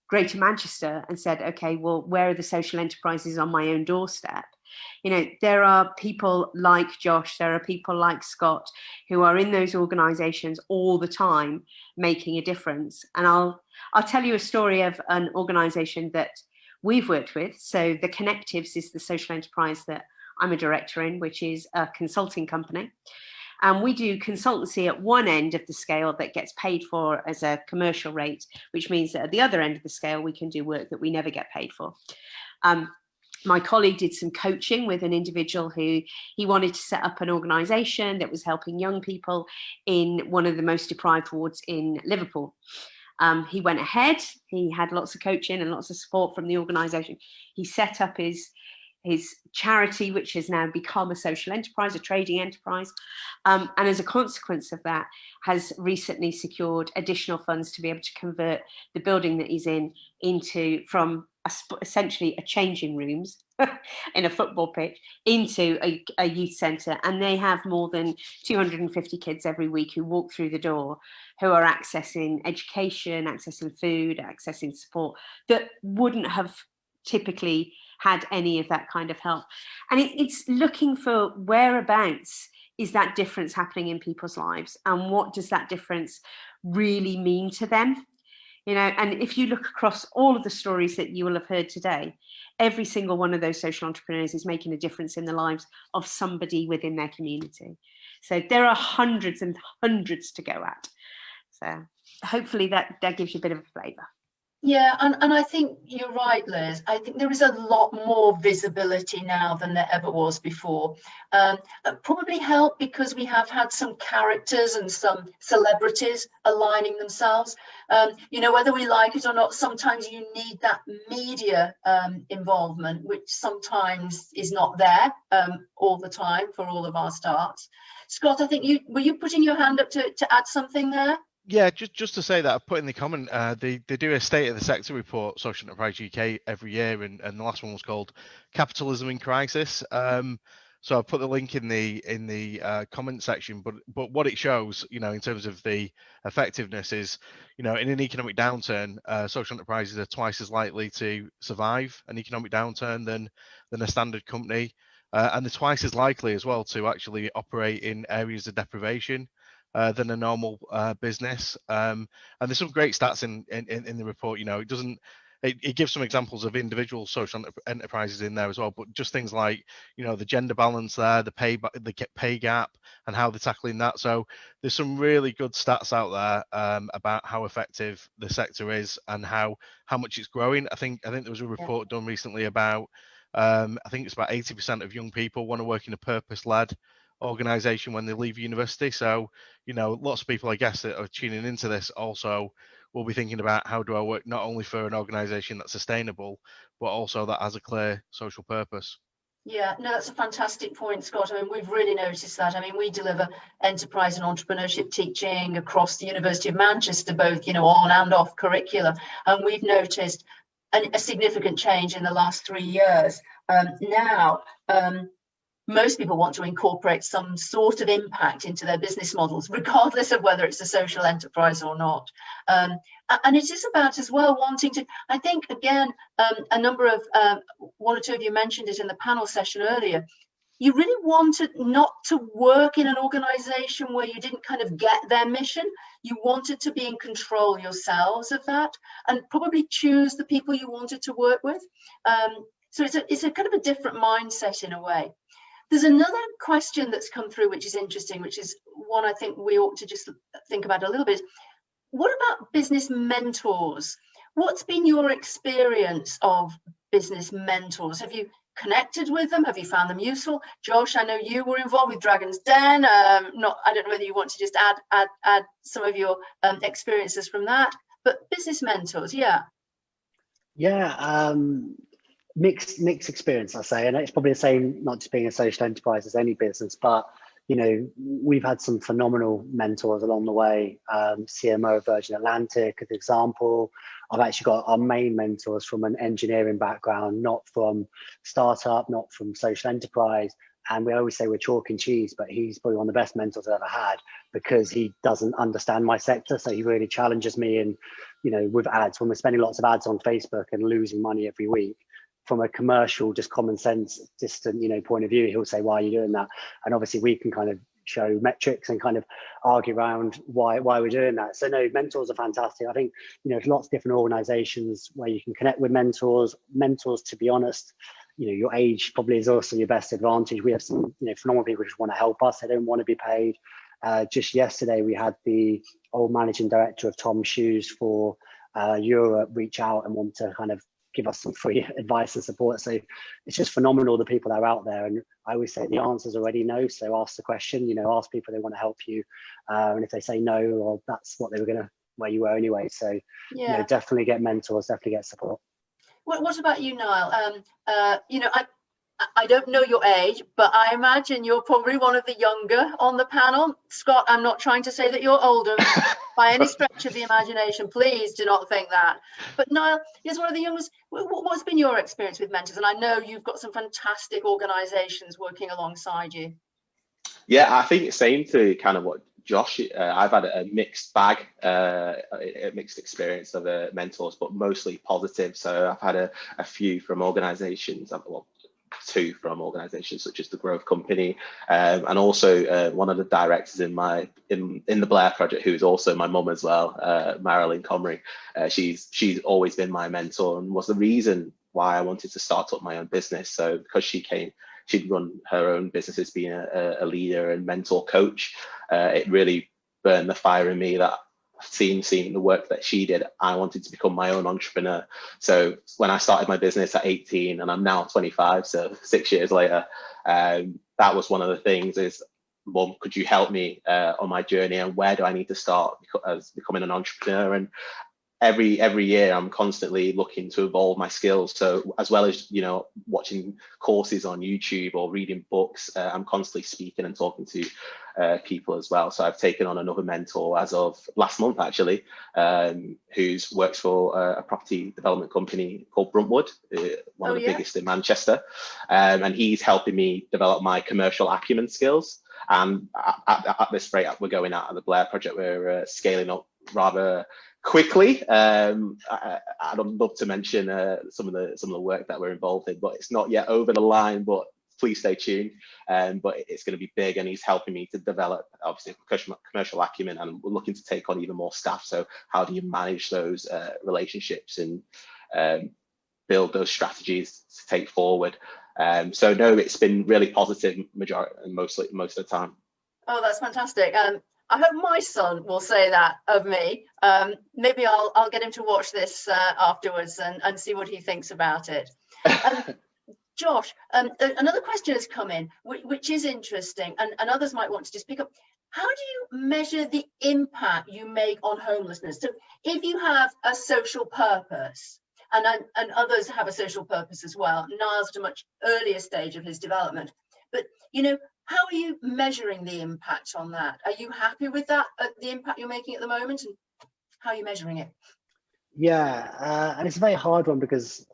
Greater Manchester and said, okay, well, where are the social enterprises on my own doorstep? There are people like Josh, there are people like Scott who are in those organisations all the time making a difference. And I'll tell you a story of an organisation that we've worked with. So the Connectives is the social enterprise that I'm a director in, which is a consulting company. And we do consultancy at one end of the scale that gets paid for as a commercial rate, which means that at the other end of the scale, we can do work that we never get paid for. My colleague did some coaching with an individual who he wanted to set up an organisation that was helping young people in one of the most deprived wards in Liverpool. He went ahead, he had lots of coaching and lots of support from the organisation. He set up his charity, which has now become a social enterprise, a trading enterprise, and as a consequence of that has recently secured additional funds to be able to convert the building that he's in from essentially a changing rooms in a football pitch into a youth centre. And they have more than 250 kids every week who walk through the door who are accessing education, accessing food, accessing support that wouldn't have typically had any of that kind of help. And it's looking for whereabouts is that difference happening in people's lives, and what does that difference really mean to them? And if you look across all of the stories that you will have heard today, every single one of those social entrepreneurs is making a difference in the lives of somebody within their community. So there are hundreds and hundreds to go at. So hopefully that gives you a bit of a flavour. Yeah, and I think you're right, Liz. I think there is a lot more visibility now than there ever was before. Probably helped because we have had some characters and some celebrities aligning themselves. Whether we like it or not, sometimes you need that media involvement, which sometimes is not there all the time for all of our starts. Scott, I think were you putting your hand up to add something there? Yeah, just to say that I've put in the comment, they do a State of the Sector report, Social Enterprise UK, every year, and the last one was called Capitalism in Crisis. So I put the link in the comment section, but what it shows, in terms of the effectiveness is, in an economic downturn, social enterprises are twice as likely to survive an economic downturn than a standard company, and they're twice as likely as well to actually operate in areas of deprivation than a normal business. And there's some great stats in the report. It gives some examples of individual social enterprises in there as well, but just things like, the gender balance there, the pay gap, and how they're tackling that. So there's some really good stats out there about how effective the sector is and how much it's growing. I think there was a report done recently about, I think it's about 80% of young people want to work in a purpose-led organization when they leave university. So, lots of people, I guess, that are tuning into this also will be thinking about, how do I work not only for an organization that's sustainable, but also that has a clear social purpose. Yeah, no, that's a fantastic point, Scott. I mean, we've really noticed that. I mean, we deliver enterprise and entrepreneurship teaching across the University of Manchester, both, on and off curricula. And we've noticed a significant change in the last 3 years. Most people want to incorporate some sort of impact into their business models, regardless of whether it's a social enterprise or not. And it is about as well wanting to, I think, again, a number of, one or two of you mentioned it in the panel session earlier, you really wanted not to work in an organization where you didn't kind of get their mission. You wanted to be in control yourselves of that and probably choose the people you wanted to work with. So it's a kind of a different mindset in a way. There's another question that's come through, which is interesting, which is one I think we ought to just think about a little bit. What about business mentors? What's been your experience of business mentors? Have you connected with them? Have you found them useful? Josh, I know you were involved with Dragon's Den. I don't know whether you want to just add some of your experiences from that, but business mentors, yeah. Yeah, mixed experience, I say, and it's probably the same, not just being a social enterprise as any business, but you know, we've had some phenomenal mentors along the way. CMO of Virgin Atlantic, as an example. I've actually got our main mentors from an engineering background, not from startup, not from social enterprise. And we always say we're chalk and cheese, but he's probably one of the best mentors I've ever had because he doesn't understand my sector. So he really challenges me. And, you know, with ads, when we're spending lots of ads on Facebook and losing money every week, from a commercial, just common sense, distant, you know, point of view, he'll say, why are you doing that? And obviously we can kind of show metrics and kind of argue around why we're doing that. So no, mentors are fantastic. I think, you know, there's lots of different organizations where you can connect with mentors. Mentors, to be honest, you know, your age probably is also your best advantage. We have some, you know, phenomenal people who just want to help us. They don't want to be paid. Just yesterday, we had the old managing director of Tom's Shoes for Europe reach out and want to kind of give us some free advice and support. So it's just phenomenal, the people that are out there. And I always say the answer's already no. So ask the question, you know, ask people if they want to help you. And if they say no, or that's what they were going to, where you were anyway. So, yeah, you know, definitely get mentors, definitely get support. What about you, Nile? You know, I don't know your age, but I imagine you're probably one of the younger on the panel. Scott, I'm not trying to say that you're older by any stretch of the imagination. Please do not think that. But Nile is one of the youngest. What's been your experience with mentors? And I know you've got some fantastic organizations working alongside you. Yeah, I think it's same to kind of what Josh, I've had a mixed bag, a mixed experience of mentors, but mostly positive. So I've had a few from organizations, well, 2 from organizations such as the Growth Company, and also one of the directors in the Blair project, who is also my mum as well, Marilyn Comrie. She's always been my mentor and was the reason why I wanted to start up my own business. So because she'd run her own businesses, being a leader and mentor coach, it really burned the fire in me that seeing the work that she did. I wanted to become my own entrepreneur. So when I started my business at 18 and I'm now 25, so 6 years later, that was one of the things is, Mum, could you help me on my journey, and where do I need to start as becoming an entrepreneur? And every year I'm constantly looking to evolve my skills. So as well as, you know, watching courses on YouTube or reading books, I'm constantly speaking and talking to people as well. So I've taken on another mentor as of last month, actually, who works for a property development company called Bruntwood, one of the biggest in Manchester. And he's helping me develop my commercial acumen skills. And at this rate we're going at the Blair project, we're scaling up rather quickly. I'd love to mention some of the work that we're involved in, but it's not yet over the line, but please stay tuned. But it's going to be big, and he's helping me to develop, obviously, commercial acumen, and we're looking to take on even more staff. So how do you manage those relationships and build those strategies to take forward? So no, it's been really positive most of the time. Oh, that's fantastic. I hope my son will say that of me. Maybe I'll get him to watch this afterwards and see what he thinks about it. Josh, another question has come in, which is interesting, and others might want to just pick up. How do you measure the impact you make on homelessness? So if you have a social purpose, and others have a social purpose as well, Nile's at a much earlier stage of his development, but, you know, how are you measuring the impact on that? Are you happy with that, the impact you're making at the moment, and how are you measuring it? Yeah, and it's a very hard one because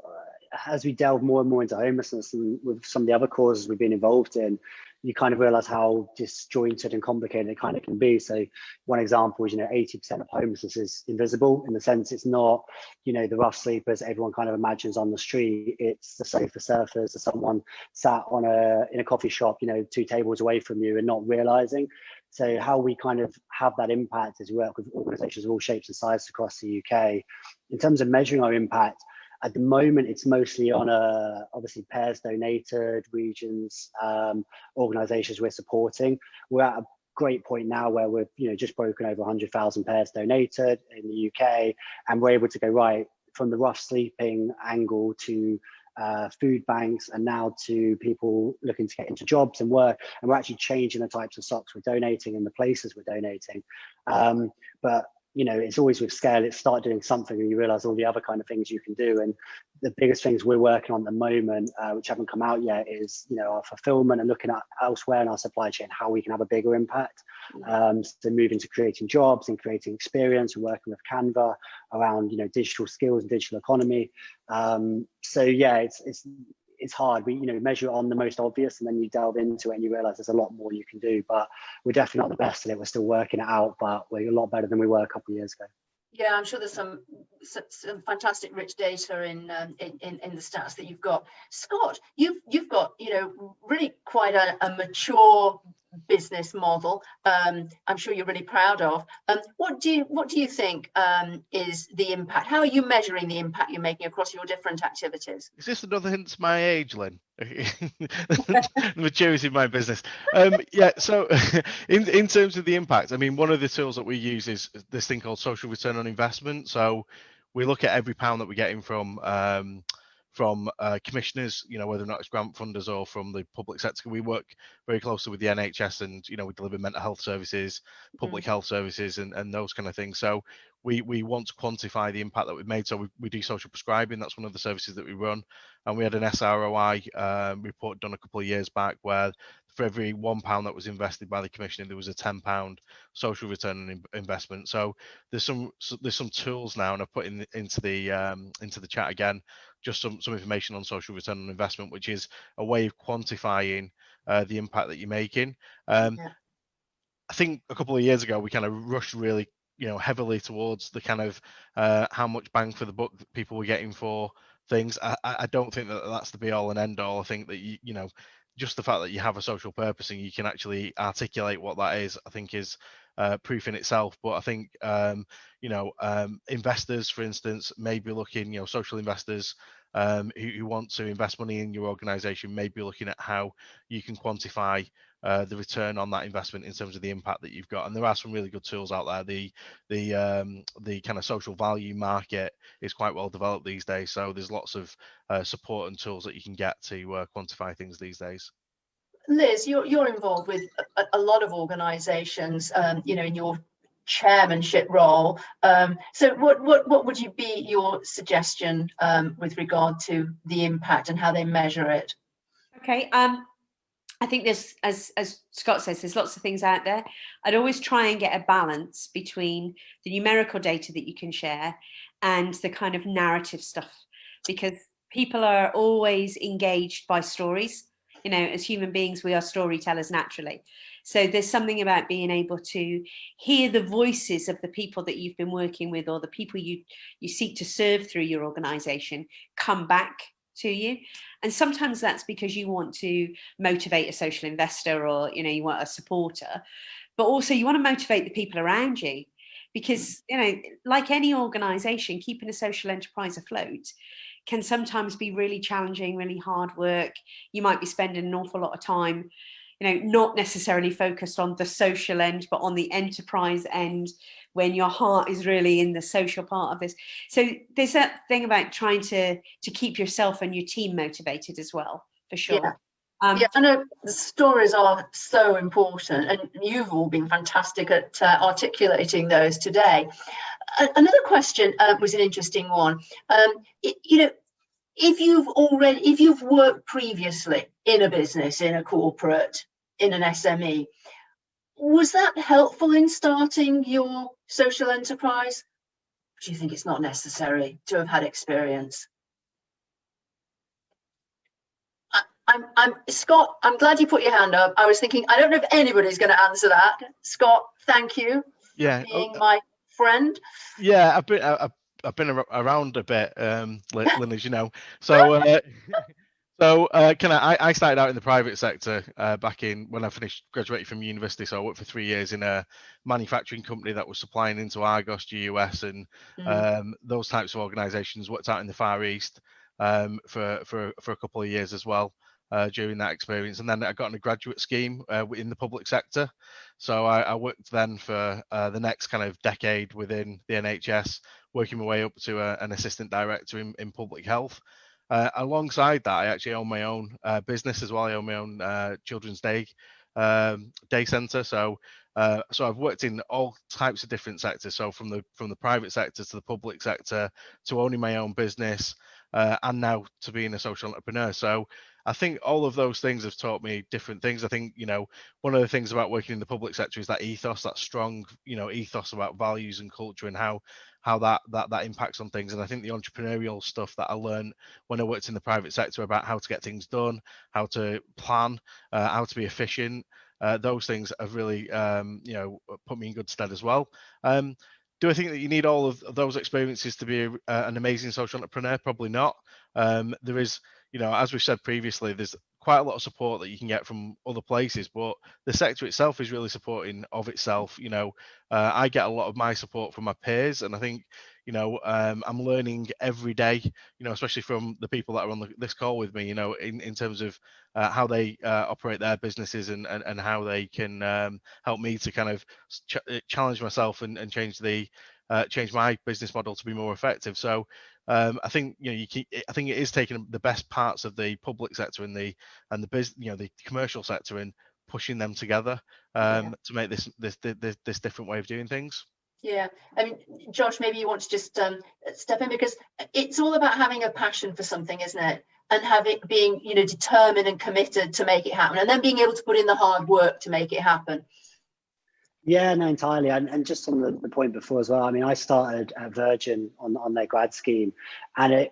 as we delve more and more into homelessness and with some of the other causes we've been involved in, you kind of realize how disjointed and complicated it kind of can be. So one example is, you know, 80% of homelessness is invisible, in the sense it's not, you know, the rough sleepers everyone kind of imagines on the street. It's the sofa surfers, or someone sat in a coffee shop, you know, 2 tables away from you and not realizing. So how we kind of have that impact is we work with organizations of all shapes and sizes across the UK. In terms of measuring our impact, at the moment, it's mostly on obviously pairs donated, regions, organizations we're supporting. We're at a great point now where we've, you know, just broken over 100,000 pairs donated in the UK, and we're able to go, right, from the rough sleeping angle to food banks, and now to people looking to get into jobs and work, and we're actually changing the types of socks we're donating and the places we're donating. But you know, it's always with scale. It's start doing something and you realize all the other kind of things you can do. And the biggest things we're working on at the moment, which haven't come out yet, is, you know, our fulfillment and looking at elsewhere in our supply chain how we can have a bigger impact. So moving to creating jobs and creating experience and working with Canva around, you know, digital skills and digital economy. So yeah, it's hard. We, you know, measure it on the most obvious, and then you delve into it and you realize there's a lot more you can do. But we're definitely not the best at it. We're still working it out, but we're a lot better than we were a couple of years ago. Yeah, I'm sure there's some fantastic rich data in the stats that you've got. Scott, you've got, you know, really quite a mature business model. I'm sure you're really proud of. What do you think is the impact? How are you measuring the impact you're making across your different activities? Is this another hint to my age, Lynn? Maturity in my business. Yeah, so in terms of the impact, I mean, one of the tools that we use is this thing called social return on investment. So we look at every pound that we're getting from commissioners, you know, whether or not it's grant funders or from the public sector. We work very closely with the NHS, and, you know, we deliver mental health services, public health services, and those kind of things. So we want to quantify the impact that we've made. So we do social prescribing. That's one of the services that we run. And we had an SROI report done a couple of years back where for every £1 that was invested by the commissioner, there was a £10 social return on investment. So there's some tools now, and I've put into the chat again just some information on social return on investment, which is a way of quantifying the impact that you're making. I think a couple of years ago we kind of rushed really, you know, heavily towards the kind of how much bang for the buck that people were getting for things. I don't think that that's the be all and end all. I think that you know, just the fact that you have a social purpose and you can actually articulate what that is, I think is proof in itself. But I think you know, investors, for instance, may be looking, you know, social investors who want to invest money in your organization may be looking at how you can quantify the return on that investment in terms of the impact that you've got. And there are some really good tools out there. The kind of social value market is quite well developed these days, so there's lots of support and tools that you can get to quantify things these days. Liz, you're involved with a lot of organizations, you know, in your chairmanship role. So what would you be your suggestion with regard to the impact and how they measure it? Okay, I think there's, as Scott says, there's lots of things out there. I'd always try and get a balance between the numerical data that you can share and the kind of narrative stuff, because people are always engaged by stories. You know, as human beings, we are storytellers naturally. So there's something about being able to hear the voices of the people that you've been working with, or the people you seek to serve through your organization, come back to you. And sometimes that's because you want to motivate a social investor, or, you know, you want a supporter, but also you want to motivate the people around you, because, you know, like any organization, keeping a social enterprise afloat can sometimes be really challenging, really hard work. You might be spending an awful lot of time, you know, not necessarily focused on the social end, but on the enterprise end, when your heart is really in the social part of this. So there's that thing about trying to keep yourself and your team motivated as well, for sure. Yeah, I know the stories are so important, and you've all been fantastic at articulating those today. Another question was an interesting one. You know, if you've worked previously in a business, in a corporate, in an SME, was that helpful in starting your social enterprise? Do you think it's not necessary to have had experience? Scott, I'm glad you put your hand up. I was thinking, I don't know if anybody's going to answer that. Scott, thank you for being my friend. Yeah, I've been around a bit, Lynn, as you know. So I started out in the private sector back in when I graduated from university. So I worked for 3 years in a manufacturing company that was supplying into Argos, GUS, and those types of organisations. Worked out in the Far East for a couple of years as well. during that experience. And then I got on a graduate scheme in the public sector. So I worked then for the next kind of decade within the NHS, working my way up to an assistant director in public health. Alongside that, I actually own my own business as well. I own my own children's day centre. So I've worked in all types of different sectors. So from the private sector to the public sector, to owning my own business, and now to being a social entrepreneur. So I think all of those things have taught me different things. I think, one of the things about working in the public sector is that ethos, that strong, ethos about values and culture, and how that impacts on things. And I think the entrepreneurial stuff that I learned when I worked in the private sector about how to get things done, how to plan, how to be efficient, those things have really, put me in good stead as well. Do I think that you need all of those experiences to be an amazing social entrepreneur? Probably not. There is, as we've said previously, there's quite a lot of support that you can get from other places, but the sector itself is really supporting of itself. I get a lot of my support from my peers, and I think, I'm learning every day, especially from the people that are on this call with me, in terms of how they operate their businesses and how they can help me to kind of challenge myself and change my business model to be more effective. So I think I think it is taking the best parts of the public sector and the the commercial sector and pushing them together to make this different way of doing things. Yeah, I mean, Josh, maybe you want to just step in, because it's all about having a passion for something, isn't it? And being determined and committed to make it happen, and then being able to put in the hard work to make it happen. Yeah, no, entirely. And just on the point before as well, I mean, I started at Virgin on their grad scheme, and I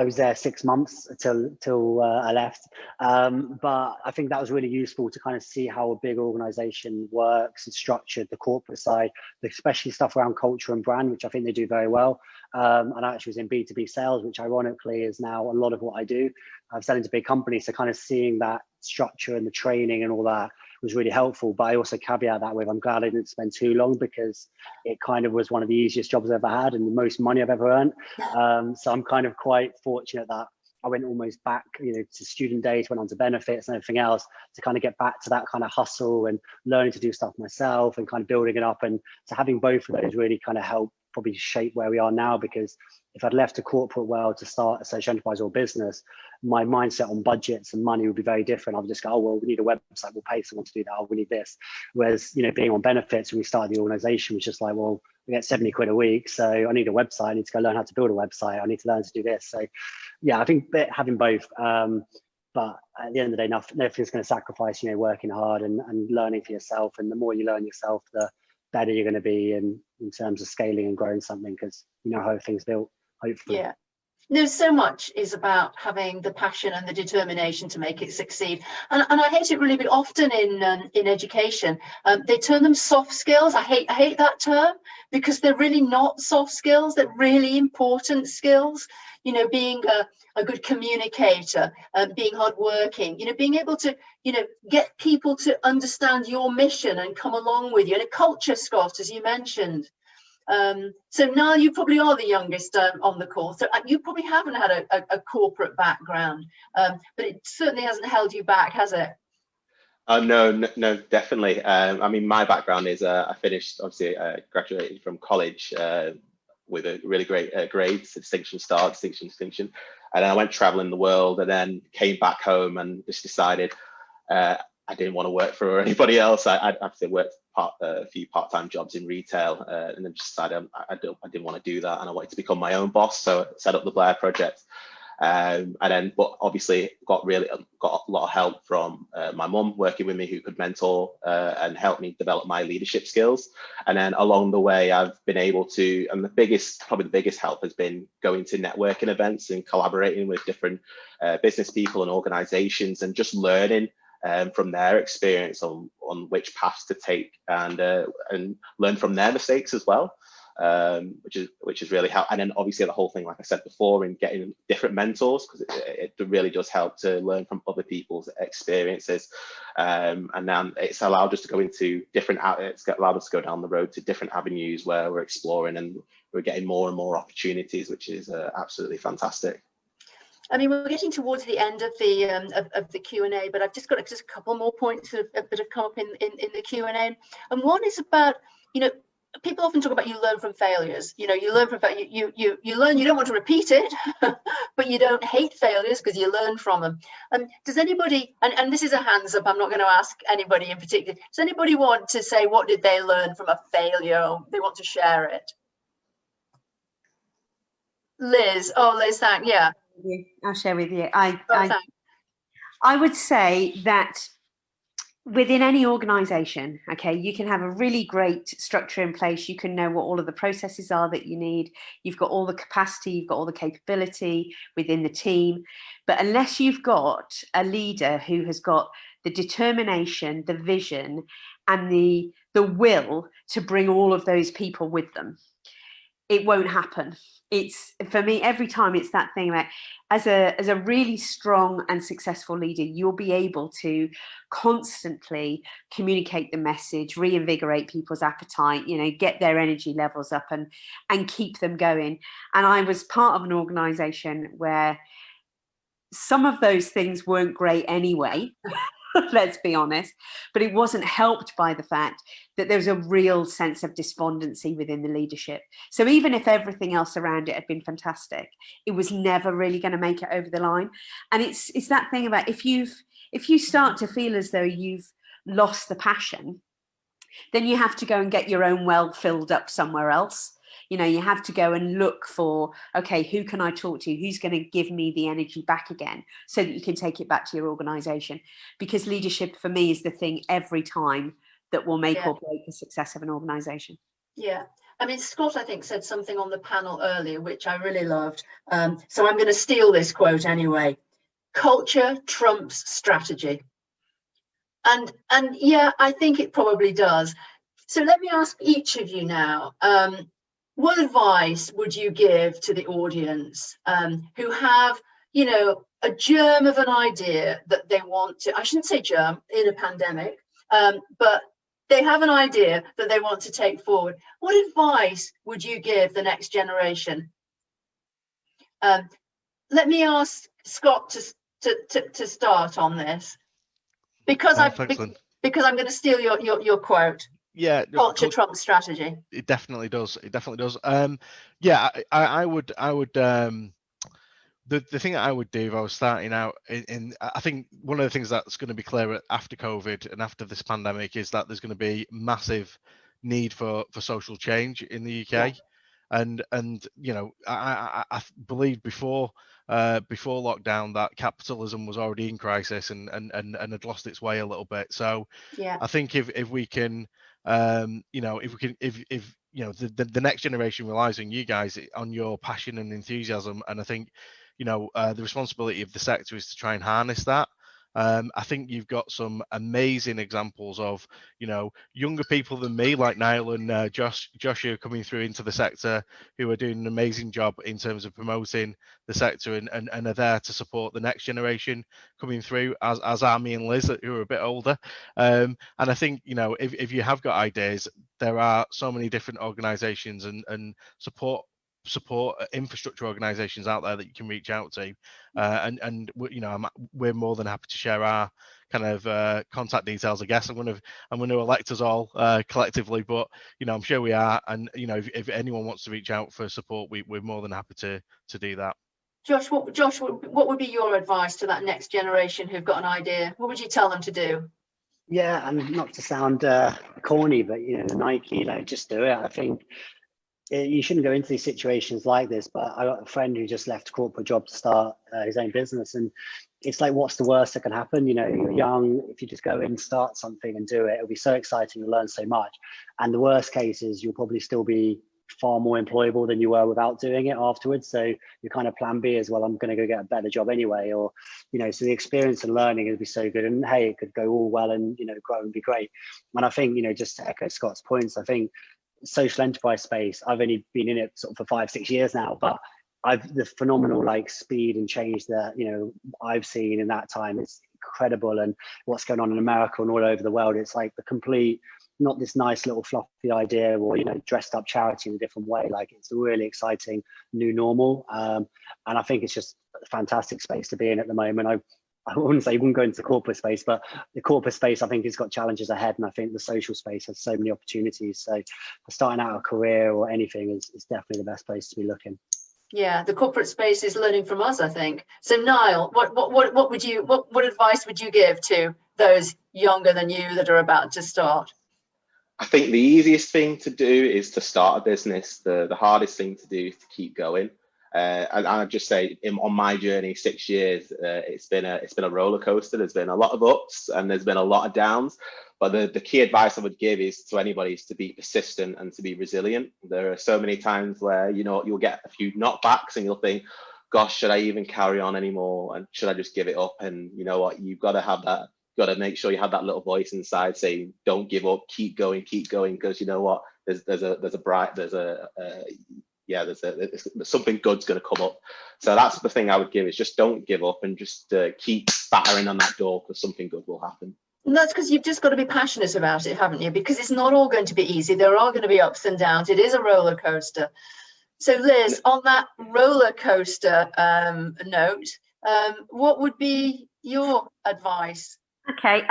was there 6 months till I left. But I think that was really useful to kind of see how a big organization works and structured, the corporate side, especially stuff around culture and brand, which I think they do very well. And I actually was in B2B sales, which ironically is now a lot of what I do. I'm selling to big companies, so kind of seeing that structure and the training and all that was really helpful. But I also caveat that with, I'm glad I didn't spend too long, because it kind of was one of the easiest jobs I've ever had and the most money I've ever earned. So I'm kind of quite fortunate that I went almost back, to student days, went on to benefits and everything else, to kind of get back to that kind of hustle and learning to do stuff myself and kind of building it up. And so having both of those really kind of helped probably shape where we are now, because if I'd left the corporate world to start a social enterprise or business, my mindset on budgets and money would be very different. I would just go, oh, well, we need a website, we'll pay someone to do that, oh, we need this. Whereas, being on benefits, when we started the organization, was just like, well, we get 70 quid a week, so I need a website, I need to go learn how to build a website, I need to learn to do this. So yeah, I think having both, but at the end of the day, nothing's going to sacrifice, working hard and learning for yourself. And the more you learn yourself, the better you're going to be in terms of scaling and growing something, because you know how things built, hopefully. Yeah. No, so much is about having the passion and the determination to make it succeed. And I hate it really, but often in education, they term them soft skills. I hate that term, because they're really not soft skills. They're really important skills. Being a good communicator, being hardworking, being able to, get people to understand your mission and come along with you. And a culture, Scott, as you mentioned. So now you probably are the youngest on the call, so you probably haven't had a corporate background, but it certainly hasn't held you back, has it? No, definitely. I mean, my background is I finished, obviously, graduated from college with a really great grades, distinction star, distinction, and then I went traveling the world, and then came back home and just decided I didn't want to work for anybody else. I actually worked a few part-time jobs in retail, and then just decided I didn't want to do that, and I wanted to become my own boss. So I set up the Blair project, but obviously got a lot of help from my mum working with me, who could mentor and help me develop my leadership skills. And then along the way, I've been able to, and probably the biggest help has been going to networking events and collaborating with different business people and organizations, and just learning from their experience on which paths to take, and learn from their mistakes as well, which is really helpful. And then obviously the whole thing, like I said before, in getting different mentors, because it really does help to learn from other people's experiences, and then it's allowed us to go into different outlets, allowed us to go down the road to different avenues where we're exploring, and we're getting more and more opportunities, which is absolutely fantastic. I mean, we're getting towards the end of the Q&A, but I've just got just a couple more points that have come up in the Q&A. And one is about, people often talk about you learn from failures. You learn from you learn, you don't want to repeat it, but you don't hate failures because you learn from them. Does anybody, and this is a hands up, I'm not going to ask anybody in particular, does anybody want to say what did they learn from a failure, or they want to share it? Liz, thank, yeah. I'll share with you. Thanks. I would say that within any organization, okay, you can have a really great structure in place. You can know what all of the processes are that you need. You've got all the capacity, you've got all the capability within the team. But unless you've got a leader who has got the determination, the vision, and the will to bring all of those people with them, it won't happen. It's, for me, every time it's that thing about, as a really strong and successful leader, you'll be able to constantly communicate the message, reinvigorate people's appetite, get their energy levels up and keep them going. And I was part of an organization where some of those things weren't great anyway. Let's be honest, but it wasn't helped by the fact that there was a real sense of despondency within the leadership. So even if everything else around it had been fantastic, it was never really going to make it over the line. And it's that thing about if you start to feel as though you've lost the passion, then you have to go and get your own well filled up somewhere else. You have to go and look for, okay, who can I talk to? Who's going to give me the energy back again so that you can take it back to your organization? Because leadership for me is the thing every time that will make or break the success of an organization. Yeah. I mean, Scott, I think, said something on the panel earlier, which I really loved. So I'm going to steal this quote anyway. Culture trumps strategy. And yeah, I think it probably does. So let me ask each of you now, what advice would you give to the audience who have, a germ of an idea that they want to, I shouldn't say germ in a pandemic, but they have an idea that they want to take forward. What advice would you give the next generation? Let me ask Scott to start on this, because I'm going to steal your quote. Yeah, culture trumps strategy. It definitely does. Yeah, I would. The thing I would do if I was starting out I think one of the things that's going to be clear after COVID and after this pandemic is that there's going to be massive need for social change in the UK, and I believe before lockdown that capitalism was already in crisis and had lost its way a little bit. So I think if we can, if the next generation relies on you guys, on your passion and enthusiasm, and I think the responsibility of the sector is to try and harness that. I think you've got some amazing examples of, younger people than me, like Nile and Joshua, coming through into the sector, who are doing an amazing job in terms of promoting the sector and are there to support the next generation coming through, as are me and Liz, who are a bit older. And I think, if you have got ideas, there are so many different organisations and support infrastructure organizations out there that you can reach out to, and we're more than happy to share our kind of contact details. I guess I'm going to elect us all collectively, but I'm sure we are, and if anyone wants to reach out for support, we're more than happy to do that. Josh, what would be your advice to that next generation who've got an idea? What would you tell them to do? Yeah, and not to sound corny, but Nike, just do it. I think you shouldn't go into these situations like this, but I got a friend who just left a corporate job to start his own business, and it's like, what's the worst that can happen? You're young. If you just go in, start something and do it, it'll be so exciting. You'll learn so much. And the worst case is you'll probably still be far more employable than you were without doing it afterwards. So your kind of plan B is, well, I'm going to go get a better job anyway, or so the experience and learning will be so good. And hey, it could go all well and grow and be great. And I think just to echo Scott's points, I think social enterprise space, I've only been in it sort of for 5-6 years now, but the phenomenal speed and change that I've seen in that time is incredible. And what's going on in America and all over the world, it's like the complete, not this nice little fluffy idea or dressed up charity in a different way. Like, it's a really exciting new normal, and I think it's just fantastic space to be in at the moment. I wouldn't say you wouldn't go into the corporate space, but the corporate space, I think, has got challenges ahead. And I think the social space has so many opportunities. So for starting out a career or anything is definitely the best place to be looking. Yeah, the corporate space is learning from us, I think. So Nile, what advice would you give to those younger than you that are about to start? I think the easiest thing to do is to start a business. The hardest thing to do is to keep going. And I'd just say, on my journey, 6 years, it's been a roller coaster. There's been a lot of ups and there's been a lot of downs. But the key advice I would give is to anybody is to be persistent and to be resilient. There are so many times where, you know, you'll get a few knockbacks and you'll think, gosh, should I even carry on anymore? And should I just give it up? And you know what? You've got to have that. Got to make sure you have that little voice inside saying, don't give up, keep going, because you know what? There's something good's going to come up. So that's the thing I would give, is just don't give up and just keep battering on that door, because something good will happen. And that's because you've just got to be passionate about it, haven't you? Because it's not all going to be easy. There are going to be ups and downs. It is a roller coaster. So Liz, on that roller coaster note, what would be your advice? Okay,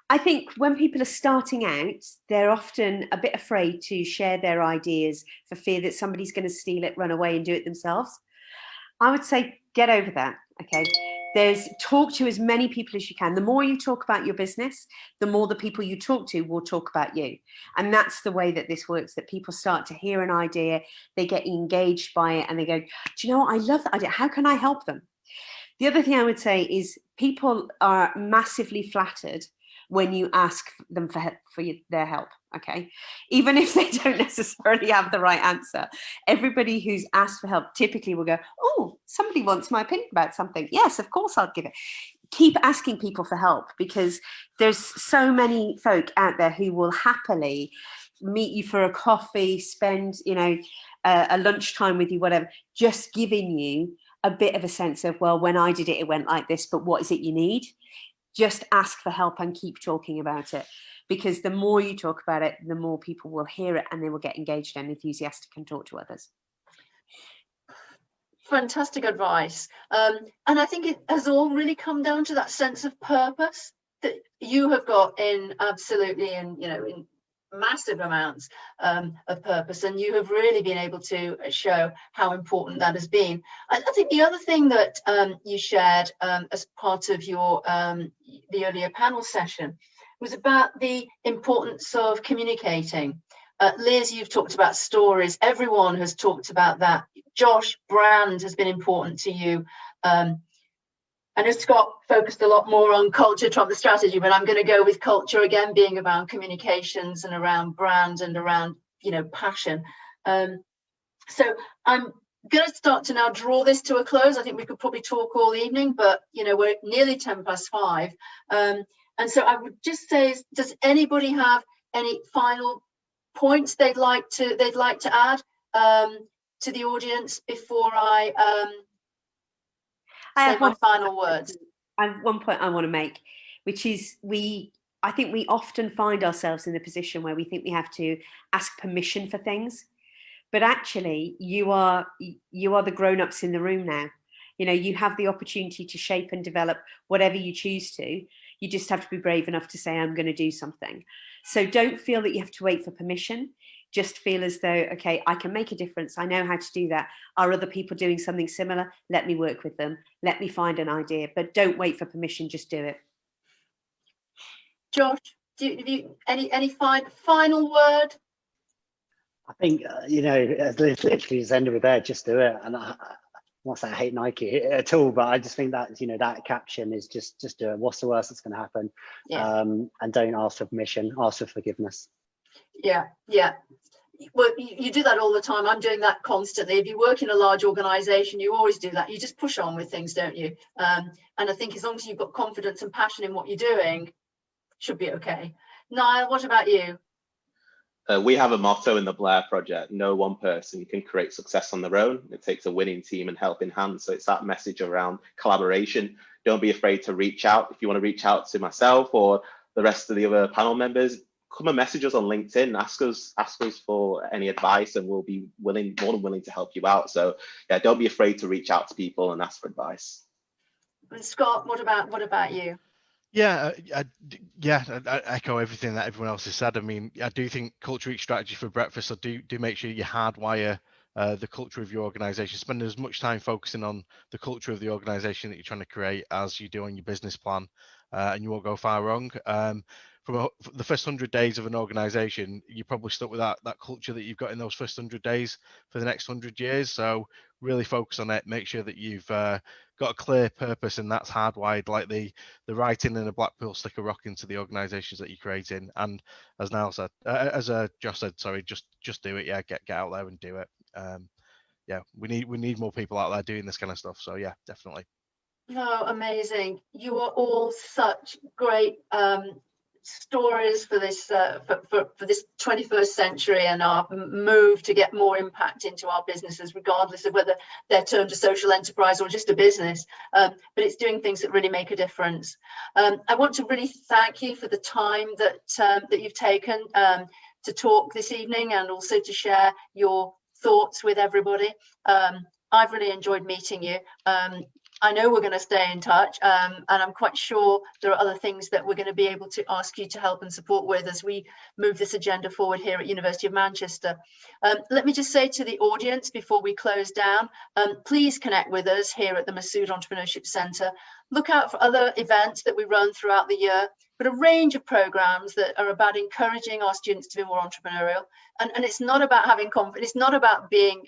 I think when people are starting out, they're often a bit afraid to share their ideas for fear that somebody's going to steal it, run away and do it themselves. I would say get over that, okay? Talk to as many people as you can. The more you talk about your business, the more the people you talk to will talk about you. And that's the way that this works, that people start to hear an idea, they get engaged by it, and they go, do you know what, I love that idea, how can I help them? The other thing I would say is people are massively flattered when you ask them for their help, okay? Even if they don't necessarily have the right answer. Everybody who's asked for help typically will go, oh, somebody wants my opinion about something. Yes, of course I'll give it. Keep asking people for help, because there's so many folk out there who will happily meet you for a coffee, spend, you know, a lunchtime with you, whatever, just giving you a bit of a sense of, well, when I did it, it went like this, but what is it you need? Just ask for help and keep talking about it, because the more you talk about it, the more people will hear it and they will get engaged and enthusiastic and talk to others. Fantastic advice. And I think it has all really come down to that sense of purpose that you have got in absolutely, and you know, in massive amounts of purpose, and you have really been able to show how important that has been. I think the other thing that you shared as part of your the earlier panel session was about the importance of communicating. Liz, you've talked about stories. Everyone has talked about that. Josh, brand has been important to you. I know Scott focused a lot more on culture from the strategy, but I'm going to go with culture again, being around communications and around brand and around, you know, passion. So I'm going to start to now draw this to a close. I think we could probably talk all evening, but you know, we're nearly 5:10. And so I would just say, does anybody have any final points they'd like to add to the audience before I say my final words? I have one point I want to make, which is I think we often find ourselves in the position where we think we have to ask permission for things, but actually you are the grown-ups in the room now. You know, you have the opportunity to shape and develop whatever you choose to. You just have to be brave enough to say, I'm going to do something. So don't feel that you have to wait for permission. Just feel as though, okay, I can make a difference. I know how to do that. Are other people doing something similar? Let me work with them. Let me find an idea, but don't wait for permission. Just do it. Josh, have you any final word? I think, you know, literally just ended with there, just do it. And I won't say I hate Nike at all, but I just think that, you know, that caption is just do it. What's the worst that's going to happen? Yeah. And don't ask for permission, ask for forgiveness. Yeah. Well, you do that all the time. I'm doing that constantly. If you work in a large organization, you always do that. You just push on with things, don't you? And I think as long as you've got confidence and passion in what you're doing, should be okay. Nile, what about you? We have a motto in the Blair project: no one person can create success on their own. It takes a winning team and helping hands. So it's that message around collaboration. Don't be afraid to reach out. If you want to reach out to myself or the rest of the other panel members, come and message us on LinkedIn, ask us for any advice, and we'll be more than willing to help you out. So yeah, don't be afraid to reach out to people and ask for advice. And Scott, what about you? Yeah, I echo everything that everyone else has said. I mean, I do think culture eats strategy for breakfast. So do make sure you hardwire the culture of your organization. Spend as much time focusing on the culture of the organization that you're trying to create as you do on your business plan, and you won't go far wrong. From the first 100 days of an organization, you're probably stuck with that culture that you've got in those first 100 days for the next 100 years. So really focus on it. Make sure that you've got a clear purpose, and that's hardwired, like the writing in a Blackpool sticker rock into the organizations that you're creating. And as Nile said, as Josh said, sorry, just do it. Yeah, get out there and do it. Yeah, we need more people out there doing this kind of stuff. So yeah, definitely. Oh, amazing. You are all such great stories for this for this 21st century and our move to get more impact into our businesses, regardless of whether they're termed a social enterprise or just a business, but it's doing things that really make a difference. I want to really thank you for the time that you've taken to talk this evening, and also to share your thoughts with everybody. I've really enjoyed meeting you. I know we're going to stay in touch, and I'm quite sure there are other things that we're going to be able to ask you to help and support with as we move this agenda forward here at University of Manchester. Let me just say to the audience before we close down, please connect with us here at the Masood Entrepreneurship Centre. Look out for other events that we run throughout the year, but a range of programs that are about encouraging our students to be more entrepreneurial. And it's not about having confidence, it's not about being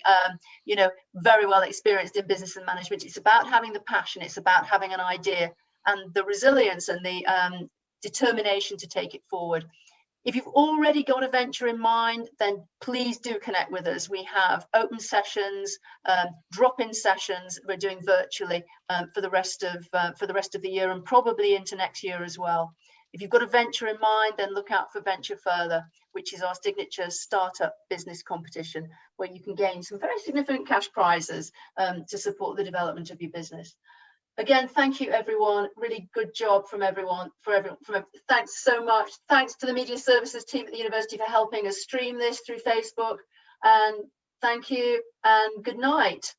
very well experienced in business and management. It's about having the passion, it's about having an idea and the resilience and the determination to take it forward. If you've already got a venture in mind, then please do connect with us. We have open sessions, drop-in sessions we're doing virtually for the rest of the year, and probably into next year as well. If you've got a venture in mind, then look out for Venture Further, which is our signature startup business competition, where you can gain some very significant cash prizes to support the development of your business. Again, thank you, everyone. Really good job from everyone. Thanks so much. Thanks to the media services team at the university for helping us stream this through Facebook. And thank you and good night.